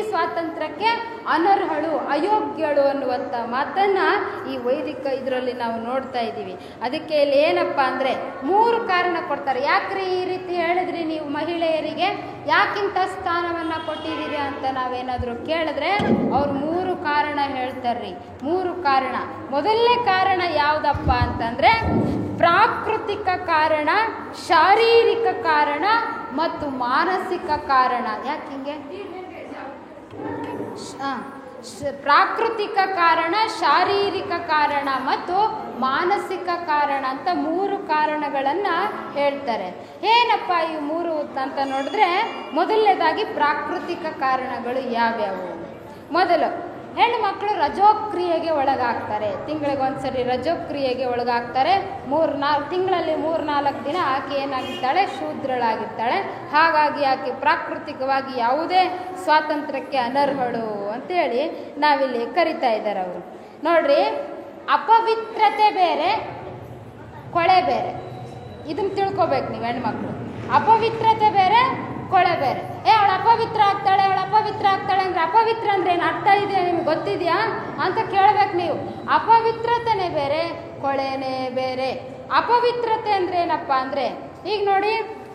ಸ್ವಾತಂತ್ರ್ಯಕ್ಕೆ ಅನರ್ಹಳು, ಅಯೋಗ್ಯಳು ಅನ್ನುವಂಥ ಮಾತನ್ನು ಈ ವೈದಿಕ ಇದರಲ್ಲಿ ನಾವು ನೋಡ್ತಾ ಇದ್ದೀವಿ. ಅದಕ್ಕೆ ಇಲ್ಲಿ ಏನಪ್ಪ ಅಂದರೆ 3 ಕಾರಣ ಕೊಡ್ತಾರೆ. ಯಾಕ್ರಿ ಈ ರೀತಿ ಹೇಳಿದ್ರಿ ನೀವು ಮಹಿಳೆಯರಿಗೆ, ಯಾಕಿಂಥ ಸ್ಥಾನವನ್ನು ಕೊಟ್ಟಿದ್ದೀರಿ ಅಂತ ನಾವೇನಾದರೂ ಕೇಳಿದ್ರೆ ಅವ್ರು 3 ಕಾರಣ ಹೇಳ್ತಾರ್ರಿ. 3 ಕಾರಣ. ಮೊದಲನೇ ಕಾರಣ ಯಾವುದಪ್ಪ ಅಂತಂದರೆ ಪ್ರಾಕೃತಿಕ ಕಾರಣ, ಶಾರೀರಿಕ ಕಾರಣ ಮತ್ತು ಮಾನಸಿಕ ಕಾರಣ. ಯಾಕೆ ಹಿಂಗೆ? ಪ್ರಾಕೃತಿಕ ಕಾರಣ, ಶಾರೀರಿಕ ಕಾರಣ ಮತ್ತು ಮಾನಸಿಕ ಕಾರಣ ಅಂತ 3 ಕಾರಣಗಳನ್ನು ಹೇಳ್ತಾರೆ. ಏನಪ್ಪ ಈ 3 ಅಂತ ನೋಡಿದ್ರೆ, ಮೊದಲನೇದಾಗಿ ಪ್ರಾಕೃತಿಕ ಕಾರಣಗಳು ಯಾವ್ಯಾವು? ಮೊದಲು, ಹೆಣ್ಣುಮಕ್ಕಳು ರಜೋಕ್ರಿಯೆಗೆ ಒಳಗಾಗ್ತಾರೆ. ತಿಂಗಳಿಗೊಂದ್ಸರಿ ರಜೋಕ್ರಿಯೆಗೆ ಒಳಗಾಗ್ತಾರೆ. ತಿಂಗಳಲ್ಲಿ 3-4 ದಿನ ಆಕೆ ಏನಾಗಿರ್ತಾಳೆ? ಶೂದ್ರಳಾಗಿರ್ತಾಳೆ. ಹಾಗಾಗಿ ಆಕೆ ಪ್ರಾಕೃತಿಕವಾಗಿ ಯಾವುದೇ ಸ್ವಾತಂತ್ರ್ಯಕ್ಕೆ ಅನರ್ಹಳು ಅಂತೇಳಿ ನಾವಿಲ್ಲಿ ಕರಿತಾ ಇದ್ದಾರೆ ಅವರು. ನೋಡ್ರಿ, ಅಪವಿತ್ರತೆ ಬೇರೆ, ಕೊಳೆ ಬೇರೆ. ಇದನ್ನು ತಿಳ್ಕೊಬೇಕು ನೀವು ಹೆಣ್ಮಕ್ಳು. ಅಪವಿತ್ರತೆ ಬೇರೆ, ಕೊಳೆ ಬೇರೆ. ಅವಳು ಅಪವಿತ್ರ ಆಗ್ತಾಳೆ ಅಂದರೆ ಅಪವಿತ್ರ ಅಂದ್ರೆ ಏನು ಅರ್ಥ ಇದೆಯಾ ನಿಮ್ಗೆ ಗೊತ್ತಿದೆಯಾ ಅಂತ ಕೇಳ್ಬೇಕು ನೀವು. ಅಪವಿತ್ರತೆನೇ ಬೇರೆ, ಕೊಳೆನೇ ಬೇರೆ. ಅಪವಿತ್ರತೆ ಅಂದ್ರೆ ಏನಪ್ಪ ಅಂದರೆ, ಈಗ ನೋಡಿ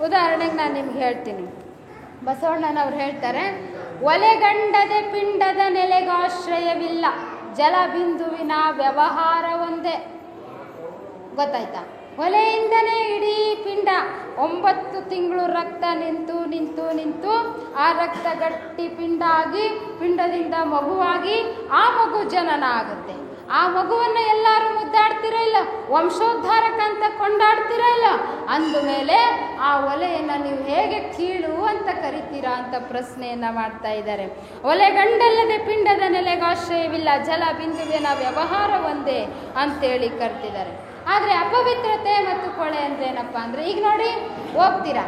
ಉದಾಹರಣೆಗೆ ನಾನು ನಿಮ್ಗೆ ಹೇಳ್ತೀನಿ. ಬಸವಣ್ಣನವ್ರು ಹೇಳ್ತಾರೆ, ಒಲೆಗಂಡದೆ ಪಿಂಡದ ನೆಲೆಗಾಶ್ರಯವಿಲ್ಲ, ಜಲಬಿಂದುವಿನ ವ್ಯವಹಾರ ಒಂದೇ. ಗೊತ್ತಾಯ್ತಾ? ಒಲೆಯಿಂದನೇ ಇಡೀ ಪಿಂಡ 9 ತಿಂಗಳು ರಕ್ತ ನಿಂತು ಆ ರಕ್ತ ಗಟ್ಟಿ ಪಿಂಡ ಆಗಿ, ಪಿಂಡದಿಂದ ಮಗುವಾಗಿ, ಆ ಮಗು ಜನನ ಆಗುತ್ತೆ. ಆ ಮಗುವನ್ನು ಎಲ್ಲರೂ ಮುದ್ದಾಡ್ತಿರೋ ಇಲ್ಲ, ವಂಶೋದ್ಧಾರಕ ಅಂತ ಕೊಂಡಾಡ್ತಿರೋ ಇಲ್ಲ, ಅಂದಮೇಲೆ ಆ ಒಲೆಯನ್ನು ನೀವು ಹೇಗೆ ಕೀಳು ಅಂತ ಕರಿತೀರಾ ಅಂತ ಪ್ರಶ್ನೆಯನ್ನು ಮಾಡ್ತಾ ಇದ್ದಾರೆ. ಒಲೆಗಂಡಲ್ಲದೆ ಪಿಂಡದ ನೆಲೆಗಾಶ್ರಯವಿಲ್ಲ, ಜಲ ಬಿಂದುವಿನ ವ್ಯವಹಾರ ಒಂದೇ ಅಂತೇಳಿ ಕರ್ತಿದ್ದಾರೆ. ಆದರೆ ಅಪವಿತ್ರತೆ ಮತ್ತು ಕೊಳೆ ಅಂದ್ರೆ ಏನಪ್ಪ ಅಂದರೆ, ಈಗ ನೋಡಿ ಹೋಗ್ತೀರಾ,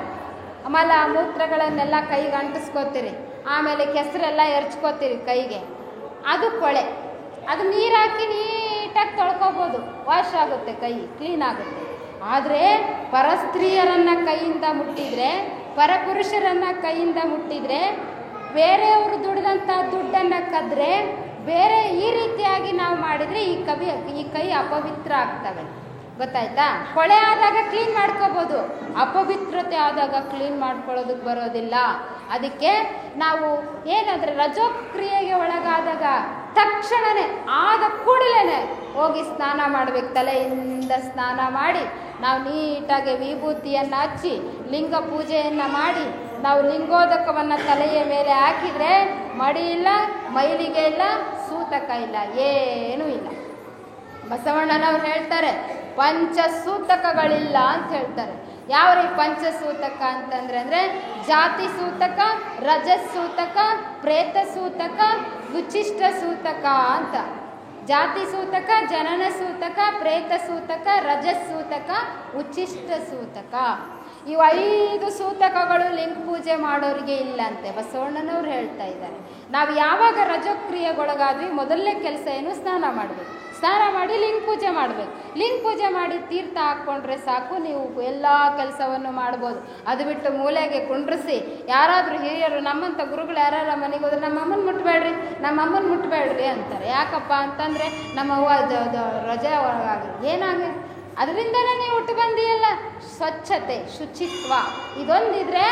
ಮಲ ಮೂತ್ರಗಳನ್ನೆಲ್ಲ ಕೈಗೆ ಅಂಟಿಸ್ಕೋತೀರಿ, ಆಮೇಲೆ ಕೆಸರೆಲ್ಲ ಎರಚ್ಕೋತೀರಿ ಕೈಗೆ, ಅದು ಕೊಳೆ. ಅದು ನೀರು ಹಾಕಿ ನೀಟಾಗಿ ತೊಳ್ಕೊಬೋದು, ವಾಶ್ ಆಗುತ್ತೆ, ಕೈ ಕ್ಲೀನ್ ಆಗುತ್ತೆ. ಆದರೆ ಪರಸ್ತ್ರೀಯರನ್ನು ಕೈಯಿಂದ ಮುಟ್ಟಿದರೆ, ಪರಪುರುಷರನ್ನು ಕೈಯಿಂದ ಮುಟ್ಟಿದರೆ, ಬೇರೆಯವರು ದುಡಿದಂಥ ದುಡ್ಡನ್ನು ಕದ್ರೆ, ಬೇರೆ ಈ ರೀತಿಯಾಗಿ ನಾವು ಮಾಡಿದರೆ ಈ ಕೈ ಅಪವಿತ್ರ ಆಗ್ತವೆ. ಗೊತ್ತಾಯ್ತಾ? ಕೊಳೆ ಆದಾಗ ಕ್ಲೀನ್ ಮಾಡ್ಕೋಬೋದು, ಅಪವಿತ್ರತೆ ಆದಾಗ ಕ್ಲೀನ್ ಮಾಡ್ಕೊಳ್ಳೋದಕ್ಕೆ ಬರೋದಿಲ್ಲ. ಅದಕ್ಕೆ ನಾವು ಏನಾದರೆ ರಜೋಕ್ರಿಯೆಗೆ ಒಳಗಾದಾಗ ತಕ್ಷಣವೇ ಆದ ಕೂಡಲೇ ಹೋಗಿ ಸ್ನಾನ ಮಾಡಬೇಕು. ತಲೆಯಿಂದ ಸ್ನಾನ ಮಾಡಿ ನಾವು ನೀಟಾಗಿ ವಿಭೂತಿಯನ್ನು ಹಚ್ಚಿ ಲಿಂಗ ಪೂಜೆಯನ್ನು ಮಾಡಿ ನಾವು ಲಿಂಗೋದಕವನ್ನು ತಲೆಯ ಮೇಲೆ ಹಾಕಿದರೆ ಮಡಿ ಇಲ್ಲ, ಮೈಲಿಗೆ ಇಲ್ಲ, ಸೂತಕ ಇಲ್ಲ, ಏನೂ ಇಲ್ಲ. ಬಸವಣ್ಣನವ್ರು ಹೇಳ್ತಾರೆ, ಪಂಚಸೂತಕಗಳಿಲ್ಲ ಅಂತ ಹೇಳ್ತಾರೆ. ಯಾವ ರೀ ಪಂಚಸೂತಕ ಅಂತಂದ್ರೆ ಜಾತಿ ಸೂತಕ, ರಜಸೂತಕ, ಪ್ರೇತ ಸೂತಕ, ಉಚ್ಚಿಷ್ಟ ಸೂತಕ ಅಂತ. ಜಾತಿ ಸೂತಕ, ಜನನ ಸೂತಕ, ಪ್ರೇತ ಸೂತಕ, ರಜಸೂತಕ, ಉಚ್ಚಿಷ್ಟ ಸೂತಕ. ಇವು 5 ಸೂತಕಗಳು ಲಿಂಗ ಪೂಜೆ ಮಾಡೋರಿಗೆ ಇಲ್ಲಂತೆ, ಬಸವಣ್ಣನವ್ರು ಹೇಳ್ತಾ ಇದ್ದಾರೆ. ನಾವು ಯಾವಾಗ ರಜೋಕ್ರಿಯೆಗೊಳಗಾದ್ವಿ ಮೊದಲನೇ ಕೆಲಸ ಏನು? ಸ್ನಾನ ಮಾಡಬೇಕು. ಸ್ನಾನ ಮಾಡಿ ಲಿಂಗ ಪೂಜೆ ಮಾಡಬೇಕು. ಲಿಂಗ ಪೂಜೆ ಮಾಡಿ ತೀರ್ಥ ಹಾಕ್ಕೊಂಡ್ರೆ ಸಾಕು, ನೀವು ಎಲ್ಲ ಕೆಲಸವನ್ನು ಮಾಡ್ಬೋದು. ಅದು ಬಿಟ್ಟು ಮೂಲೆಗೆ ಕುಂಡ್ರಿಸಿ ಯಾರಾದರೂ ಹಿರಿಯರು, ನಮ್ಮಂಥ ಗುರುಗಳು ಯಾರ ಮನೆಗೆ ಹೋದ್ರೆ ನಮ್ಮಮ್ಮನ ಮುಟ್ಬೇಡ್ರಿ ಅಂತಾರೆ. ಯಾಕಪ್ಪ ಅಂತಂದರೆ ನಮ್ಮವ್ವ ರಜೆ ಒಳಗಾಗಿ ಏನಾಗಿ ಅದರಿಂದನೇ ನೀವು ಹುಟ್ಟು ಬಂದಿಯಲ್ಲ. ಸ್ವಚ್ಛತೆ, ಶುಚಿತ್ವ ಇದೊಂದಿದ್ರೆ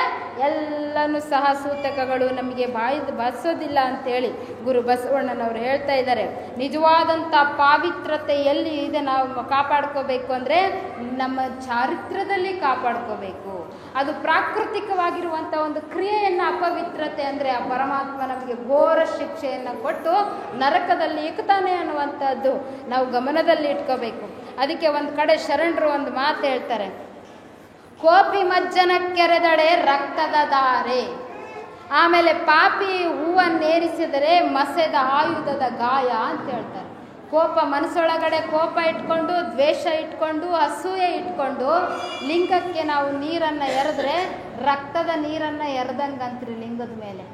ಎಲ್ಲನೂ ಸಹ ಸೂತಕಗಳು ನಮಗೆ ಬಾಯಿಸೋದಿಲ್ಲ ಅಂತೇಳಿ ಗುರು ಬಸವಣ್ಣನವರು ಹೇಳ್ತಾ ಇದ್ದಾರೆ. ನಿಜವಾದಂಥ ಪಾವಿತ್ರತೆ ಎಲ್ಲಿ ಇದೆ ನಾವು ಕಾಪಾಡ್ಕೋಬೇಕು ಅಂದರೆ ನಮ್ಮ ಚಾರಿತ್ರದಲ್ಲಿ ಕಾಪಾಡ್ಕೋಬೇಕು. ಅದು ಪ್ರಾಕೃತಿಕವಾಗಿರುವಂಥ ಒಂದು ಕ್ರಿಯೆಯನ್ನು ಅಪವಿತ್ರತೆ ಅಂದರೆ ಆ ಪರಮಾತ್ಮ ನಮಗೆ ಘೋರ ಶಿಕ್ಷೆಯನ್ನು ಕೊಟ್ಟು ನರಕದಲ್ಲಿ ಇಕ್ತಾನೆ ಅನ್ನುವಂಥದ್ದು ನಾವು ಗಮನದಲ್ಲಿ ಇಟ್ಕೋಬೇಕು. ಅದಕ್ಕೆ ಒಂದು ಕಡೆ ಶರಣರು ಒಂದು ಮಾತು ಹೇಳ್ತಾರೆ, ಕೋಪಿ ಮಜ್ಜನ ಕೆರೆದಡೆ ರಕ್ತದ ಧಾರೆ, ಆಮೇಲೆ ಪಾಪಿ ಹೂವನ್ನೇರಿಸಿದರೆ ಮಸೆದ ಆಯುಧದ ಗಾಯ ಅಂತ ಹೇಳ್ತಾರೆ. ಕೋಪ ಮನಸ್ಸೊಳಗಡೆ ಕೋಪ ಇಟ್ಕೊಂಡು, ದ್ವೇಷ ಇಟ್ಕೊಂಡು, ಅಸೂಯೆ ಇಟ್ಕೊಂಡು ಲಿಂಗಕ್ಕೆ ನಾವು ನೀರನ್ನು ಎರೆದ್ರೆ ರಕ್ತದ ನೀರನ್ನು ಎರೆದಂಗಂತ್ರಿ ಲಿಂಗದ ಮೇಲೆ.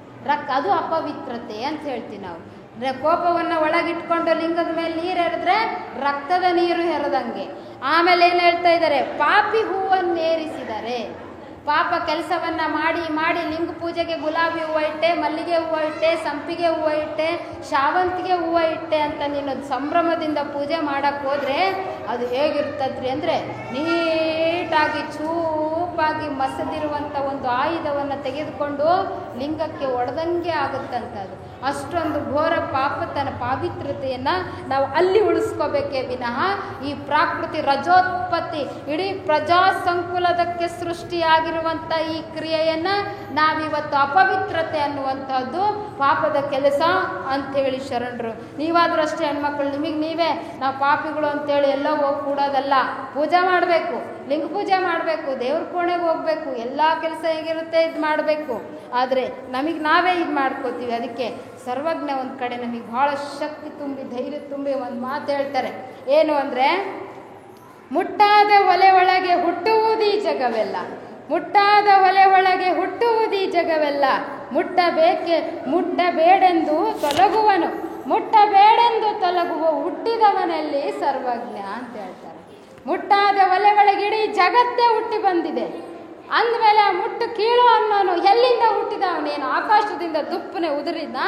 ಅದು ಅಪವಿತ್ರತೆ ಅಂತ ಹೇಳ್ತೀವಿ ನಾವು. ಕೋಪವನ್ನು ಒಳಗಿಟ್ಕೊಂಡು ಲಿಂಗದ ಮೇಲೆ ನೀರು ಎರೆದ್ರೆ ರಕ್ತದ ನೀರು ಎರೆದಂಗೆ. ಆಮೇಲೆ ಏನು ಹೇಳ್ತಾ ಇದ್ದಾರೆ, ಪಾಪಿ ಹೂವನ್ನೇರಿಸಿದರೆ, ಪಾಪ ಕೆಲಸವನ್ನು ಮಾಡಿ ಮಾಡಿ ಲಿಂಗ ಪೂಜೆಗೆ ಗುಲಾಬಿ ಹೂವು ಇಟ್ಟೆ, ಮಲ್ಲಿಗೆ ಹೂವು ಇಟ್ಟೆ, ಸಂಪಿಗೆ ಹೂವು ಇಟ್ಟೆ, ಶಾವಂತಿಗೆ ಹೂವು ಇಟ್ಟೆ ಅಂತ ನೀನು ಸಂಭ್ರಮದಿಂದ ಪೂಜೆ ಮಾಡೋಕ್ಕೆ ಹೋದರೆ ಅದು ಹೇಗಿರ್ತದ್ರಿ ಅಂದರೆ ನೀಟಾಗಿ ಚೂಪಾಗಿ ಮಸದಿರುವಂಥ ಒಂದು ಆಯುಧವನ್ನು ತೆಗೆದುಕೊಂಡು ಲಿಂಗಕ್ಕೆ ಒಡೆದಂಗೆ ಆಗುತ್ತಂಥದ್ದು. ಅಷ್ಟೊಂದು ಘೋರ ಪಾವಿತ್ರತೆಯನ್ನು ನಾವು ಅಲ್ಲಿ ಉಳಿಸ್ಕೋಬೇಕೇ ವಿನಃ ಈ ಪ್ರಾಕೃತಿ ರಜೋತ್ಪತ್ತಿ ಇಡೀ ಪ್ರಜಾ ಸಂಕುಲದಕ್ಕೆ ಸೃಷ್ಟಿಯಾಗಿರುವಂಥ ಈ ಕ್ರಿಯೆಯನ್ನು ನಾವಿವತ್ತು ಅಪವಿತ್ರತೆ ಅನ್ನುವಂಥದ್ದು ಪಾಪದ ಕೆಲಸ ಅಂಥೇಳಿ ಶರಣರು. ನೀವಾದರೂ ಅಷ್ಟೇ ಹೆಣ್ಮಕ್ಳು, ನಿಮಗೆ ನೀವೇ ನಾವು ಪಾಪಿಗಳು ಅಂತೇಳಿ ಎಲ್ಲೋ ಹೋಗಿ ಕೂಡೋದಲ್ಲ. ಪೂಜೆ ಮಾಡಬೇಕು, ಲಿಂಗ ಪೂಜೆ ಮಾಡಬೇಕು, ದೇವ್ರ ಕೋಣೆಗೆ ಹೋಗಬೇಕು, ಎಲ್ಲ ಕೆಲಸ ಹೇಗಿರುತ್ತೆ ಇದು ಮಾಡಬೇಕು. ಆದರೆ ನಮಗೆ ನಾವೇ ಇದು ಮಾಡ್ಕೋತೀವಿ. ಅದಕ್ಕೆ ಸರ್ವಜ್ಞ ಒಂದು ಕಡೆ ನಮಗೆ ಭಾಳ ಶಕ್ತಿ ತುಂಬಿ ಧೈರ್ಯ ತುಂಬಿ ಒಂದು ಮಾತು ಹೇಳ್ತಾರೆ. ಏನು ಅಂದರೆ, ಮುಟ್ಟಾದ ಒಲೆ ಒಳಗೆ ಹುಟ್ಟುವುದೀ ಜಗವೆಲ್ಲ, ಮುಟ್ಟಾದ ಒಲೆ ಒಳಗೆ ಹುಟ್ಟುವುದೀ ಜಗವೆಲ್ಲ, ಮುಟ್ಟಬೇಡೆಂದು ತೊಲಗುವನು, ಮುಟ್ಟಬೇಡೆಂದು ತೊಲಗುವ ಹುಟ್ಟಿದವನಲ್ಲಿ ಸರ್ವಜ್ಞ ಅಂತ ಹೇಳ್ತಾರೆ. ಮುಟ್ಟಾದ ಒಲೆ ಒಳಗೆ ಇಡೀ ಜಗತ್ತೇ ಹುಟ್ಟಿ ಬಂದಿದೆ ಅಂದಮೇಲೆ ಮುಟ್ಟು ಕೀಳು ಅನ್ನೋನು ಎಲ್ಲಿಂದ ಹುಟ್ಟಿದ? ಅವನೇನು ಆಕಾಶದಿಂದ ದುಪ್ಪನೆ ಉದುರಿದ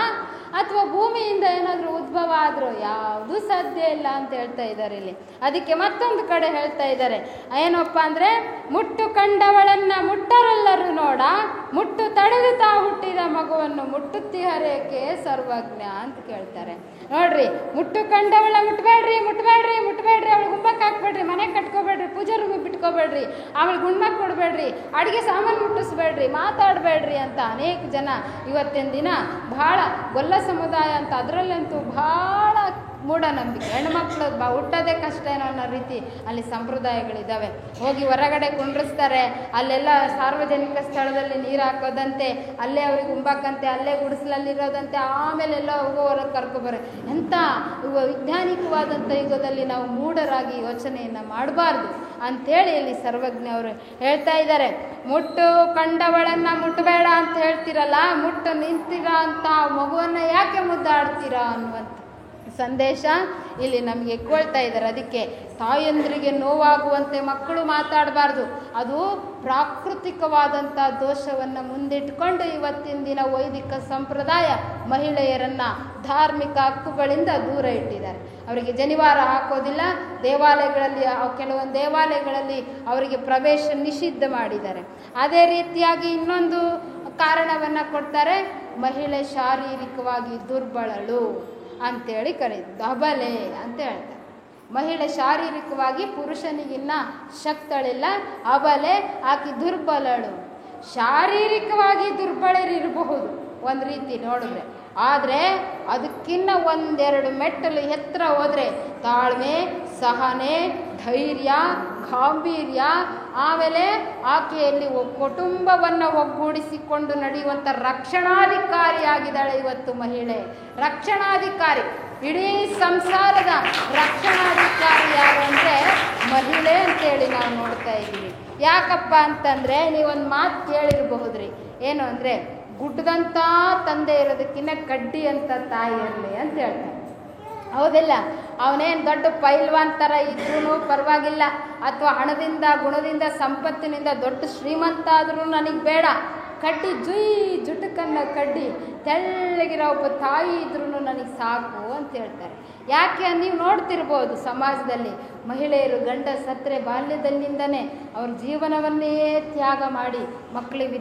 ಅಥವಾ ಭೂಮಿಯಿಂದ ಏನಾದರೂ ಉದ್ಭವ ಆದರೂ ಯಾವುದೂ ಸಾಧ್ಯ ಇಲ್ಲ ಅಂತ ಹೇಳ್ತಾ ಇದ್ದಾರೆ ಇಲ್ಲಿ. ಅದಕ್ಕೆ ಮತ್ತೊಂದು ಕಡೆ ಹೇಳ್ತಾ ಇದ್ದಾರೆ, ಏನಪ್ಪ ಅಂದರೆ, ಮುಟ್ಟು ಕಂಡವಳನ್ನು ಮುಟ್ಟರೆಲ್ಲರೂ ನೋಡ, ಮುಟ್ಟು ತಡೆದು ತಾ ಹುಟ್ಟಿದ ಮಗುವನ್ನು ಮುಟ್ಟುತ್ತೀಹರೇಕೆ ಸರ್ವಜ್ಞ ಅಂತ ಕೇಳ್ತಾರೆ. ನೋಡ್ರಿ, ಮುಟ್ಟು ಕಂಡವಳ ಮುಟ್ಬೇಡ್ರಿ ಮುಟ್ಬೇಡ್ರಿ ಮುಟ್ಬೇಡ್ರಿ, ಅವಳು ಗುಂಬಕ್ಕೆ ಹಾಕ್ಬೇಡ್ರಿ, ಮನೆ ಕಟ್ಕೋಬೇಡ್ರಿ, ಪೂಜೆ ರೂಮಿಗೆ ಬಿಟ್ಕೋಬೇಡ್ರಿ, ಆಮೇಲೆ ಗುಂಡ್ಮಕ್ಕೆ ಕೊಡಬೇಡ್ರಿ, ಅಡುಗೆ ಸಾಮಾನು ಮುಟ್ಟಿಸ್ಬೇಡ್ರಿ, ಮಾತಾಡಬೇಡ್ರಿ ಅಂತ ಅನೇಕ ಜನ ಇವತ್ತಿನ ದಿನ ಭಾಳ ಗೊಲ್ಲ ಸಮುದಾಯ ಅಂತ ಅದರಲ್ಲಂತೂ ಭಾಳ ಮೂಢನಂಬಿಕೆ. ಹೆಣ್ಮಕ್ಳು ಹುಟ್ಟೋದೇ ಕಷ್ಟ ಏನೋ ಅನ್ನೋ ರೀತಿ ಅಲ್ಲಿ ಸಂಪ್ರದಾಯಗಳಿದ್ದಾವೆ. ಹೋಗಿ ಹೊರಗಡೆ ಕುಂಡ್ರಿಸ್ತಾರೆ, ಅಲ್ಲೆಲ್ಲ ಸಾರ್ವಜನಿಕ ಸ್ಥಳದಲ್ಲಿ ನೀರು ಹಾಕೋದಂತೆ, ಅಲ್ಲೇ ಅವ್ರಿಗೆ ಉಂಬಾಕಂತೆ, ಅಲ್ಲೇ ಗುಡಿಸಲಲ್ಲಿರೋದಂತೆ, ಆಮೇಲೆ ಎಲ್ಲ ಹೋಗೋವರೆಗೆ ಕರ್ಕೊಬಾರೆ. ಎಂಥ ವೈಜ್ಞಾನಿಕವಾದಂಥ ಯುಗದಲ್ಲಿ ನಾವು ಮೂಢರಾಗಿ ಯೋಚನೆಯನ್ನು ಮಾಡಬಾರ್ದು ಅಂಥೇಳಿ ಇಲ್ಲಿ ಸರ್ವಜ್ಞ ಅವರು ಹೇಳ್ತಾ ಇದ್ದಾರೆ. ಮುಟ್ಟು ಕಂಡವಳನ್ನು ಮುಟ್ಟಬೇಡ ಅಂತ ಹೇಳ್ತೀರಲ್ಲ, ಮುಟ್ಟು ನಿಂತಿರ ಅಂತ ಮಗುವನ್ನು ಯಾಕೆ ಮುದ್ದಾಡ್ತೀರಾ ಅನ್ನುವಂಥ ಸಂದೇಶ ಇಲ್ಲಿ ನಮಗೆ ಕೊಳ್ತಾ ಇದ್ದಾರೆ. ಅದಕ್ಕೆ ತಾಯಂದ್ರಿಗೆ ನೋವಾಗುವಂತೆ ಮಕ್ಕಳು ಮಾತಾಡಬಾರ್ದು. ಅದು ಪ್ರಾಕೃತಿಕವಾದಂಥ ದೋಷವನ್ನು ಮುಂದಿಟ್ಕೊಂಡು ಇವತ್ತಿನ ದಿನ ವೈದಿಕ ಸಂಪ್ರದಾಯ ಮಹಿಳೆಯರನ್ನು ಧಾರ್ಮಿಕ ಹಕ್ಕುಗಳಿಂದ ದೂರ ಇಟ್ಟಿದ್ದಾರೆ. ಅವರಿಗೆ ಜನಿವಾರ ಹಾಕೋದಿಲ್ಲ, ದೇವಾಲಯಗಳಲ್ಲಿ ಕೆಲವೊಂದು ದೇವಾಲಯಗಳಲ್ಲಿ ಅವರಿಗೆ ಪ್ರವೇಶ ನಿಷಿದ್ಧ ಮಾಡಿದ್ದಾರೆ. ಅದೇ ರೀತಿಯಾಗಿ ಇನ್ನೊಂದು ಕಾರಣವನ್ನು ಕೊಡ್ತಾರೆ, ಮಹಿಳೆ ಶಾರೀರಿಕವಾಗಿ ದುರ್ಬಲಳು ಅಂತೇಳಿ ಕರೀತಾರೆ, ಅಬಲೆ ಅಂತ ಹೇಳ್ತಾರೆ. ಮಹಿಳೆ ಶಾರೀರಿಕವಾಗಿ ಪುರುಷನಿಗಿನ್ನ ಶಕ್ತಳಿಲ್ಲ, ಅಬಲೆ, ಆಕೆ ದುರ್ಬಲಳು. ಶಾರೀರಿಕವಾಗಿ ದುರ್ಬಲರಿರಬಹುದು ಒಂದು ರೀತಿ ನೋಡಿದ್ರೆ, ಆದರೆ ಅದಕ್ಕಿನ್ನ ಒಂದೆರಡು ಮೆಟ್ಟಲು ಎತ್ತರ ಹೋದರೆ ತಾಳ್ಮೆ, ಸಹನೆ, ಧೈರ್ಯ, ಗಾಂಭೀರ್ಯ, ಆಮೇಲೆ ಆಕೆಯಲ್ಲಿ ಕುಟುಂಬವನ್ನು ಒಗ್ಗೂಡಿಸಿಕೊಂಡು ನಡೆಯುವಂಥ ರಕ್ಷಣಾಧಿಕಾರಿಯಾಗಿದ್ದಾಳೆ ಇವತ್ತು ಮಹಿಳೆ. ರಕ್ಷಣಾಧಿಕಾರಿ, ಇಡೀ ಸಂಸಾರದ ರಕ್ಷಣಾಧಿಕಾರಿ ಯಾರು ಅಂದರೆ ಮಹಿಳೆ ಅಂತೇಳಿ ನಾವು ನೋಡ್ತಾ ಇದ್ದೀವಿ. ಯಾಕಪ್ಪ ಅಂತಂದರೆ, ನೀವೊಂದು ಮಾತು ಕೇಳಿರಬಹುದ್ರಿ, ಏನು ಅಂದರೆ, ಗುಡ್ಡದಂಥ ತಂದೆ ಇರೋದಕ್ಕಿಂತ ಕಡ್ಡಿ ಅಂತ ತಾಯಿ ಇರಲಿ ಅಂತ ಹೇಳ್ತಾರೆ. ಹೌದಿಲ್ಲ? ಅವನೇನು ದೊಡ್ಡ ಪೈಲ್ವಾನ್ ಥರ ಇದ್ರೂ ಪರವಾಗಿಲ್ಲ, ಅಥವಾ ಹಣದಿಂದ ಗುಣದಿಂದ ಸಂಪತ್ತಿನಿಂದ ದೊಡ್ಡ ಶ್ರೀಮಂತ ಆದರೂ ನನಗೆ ಬೇಡ, ಕಡ್ಡಿ ಜುಟುಕನ್ನು ಕಡ್ಡಿ ತೆಳ್ಳಗಿರೋ ಒಬ್ಬ ತಾಯಿ ಇದ್ರೂ ನನಗೆ ಸಾಕು ಅಂತ ಹೇಳ್ತಾರೆ. ಯಾಕೆ ನೀವು ನೋಡ್ತಿರ್ಬೋದು ಸಮಾಜದಲ್ಲಿ ಮಹಿಳೆಯರು ಗಂಡ ಸತ್ತರೆ ಬಾಲ್ಯದಲ್ಲಿಂದನೇ ಅವ್ರ ಜೀವನವನ್ನೇ ತ್ಯಾಗ ಮಾಡಿ ಮಕ್ಕಳಿಗೆ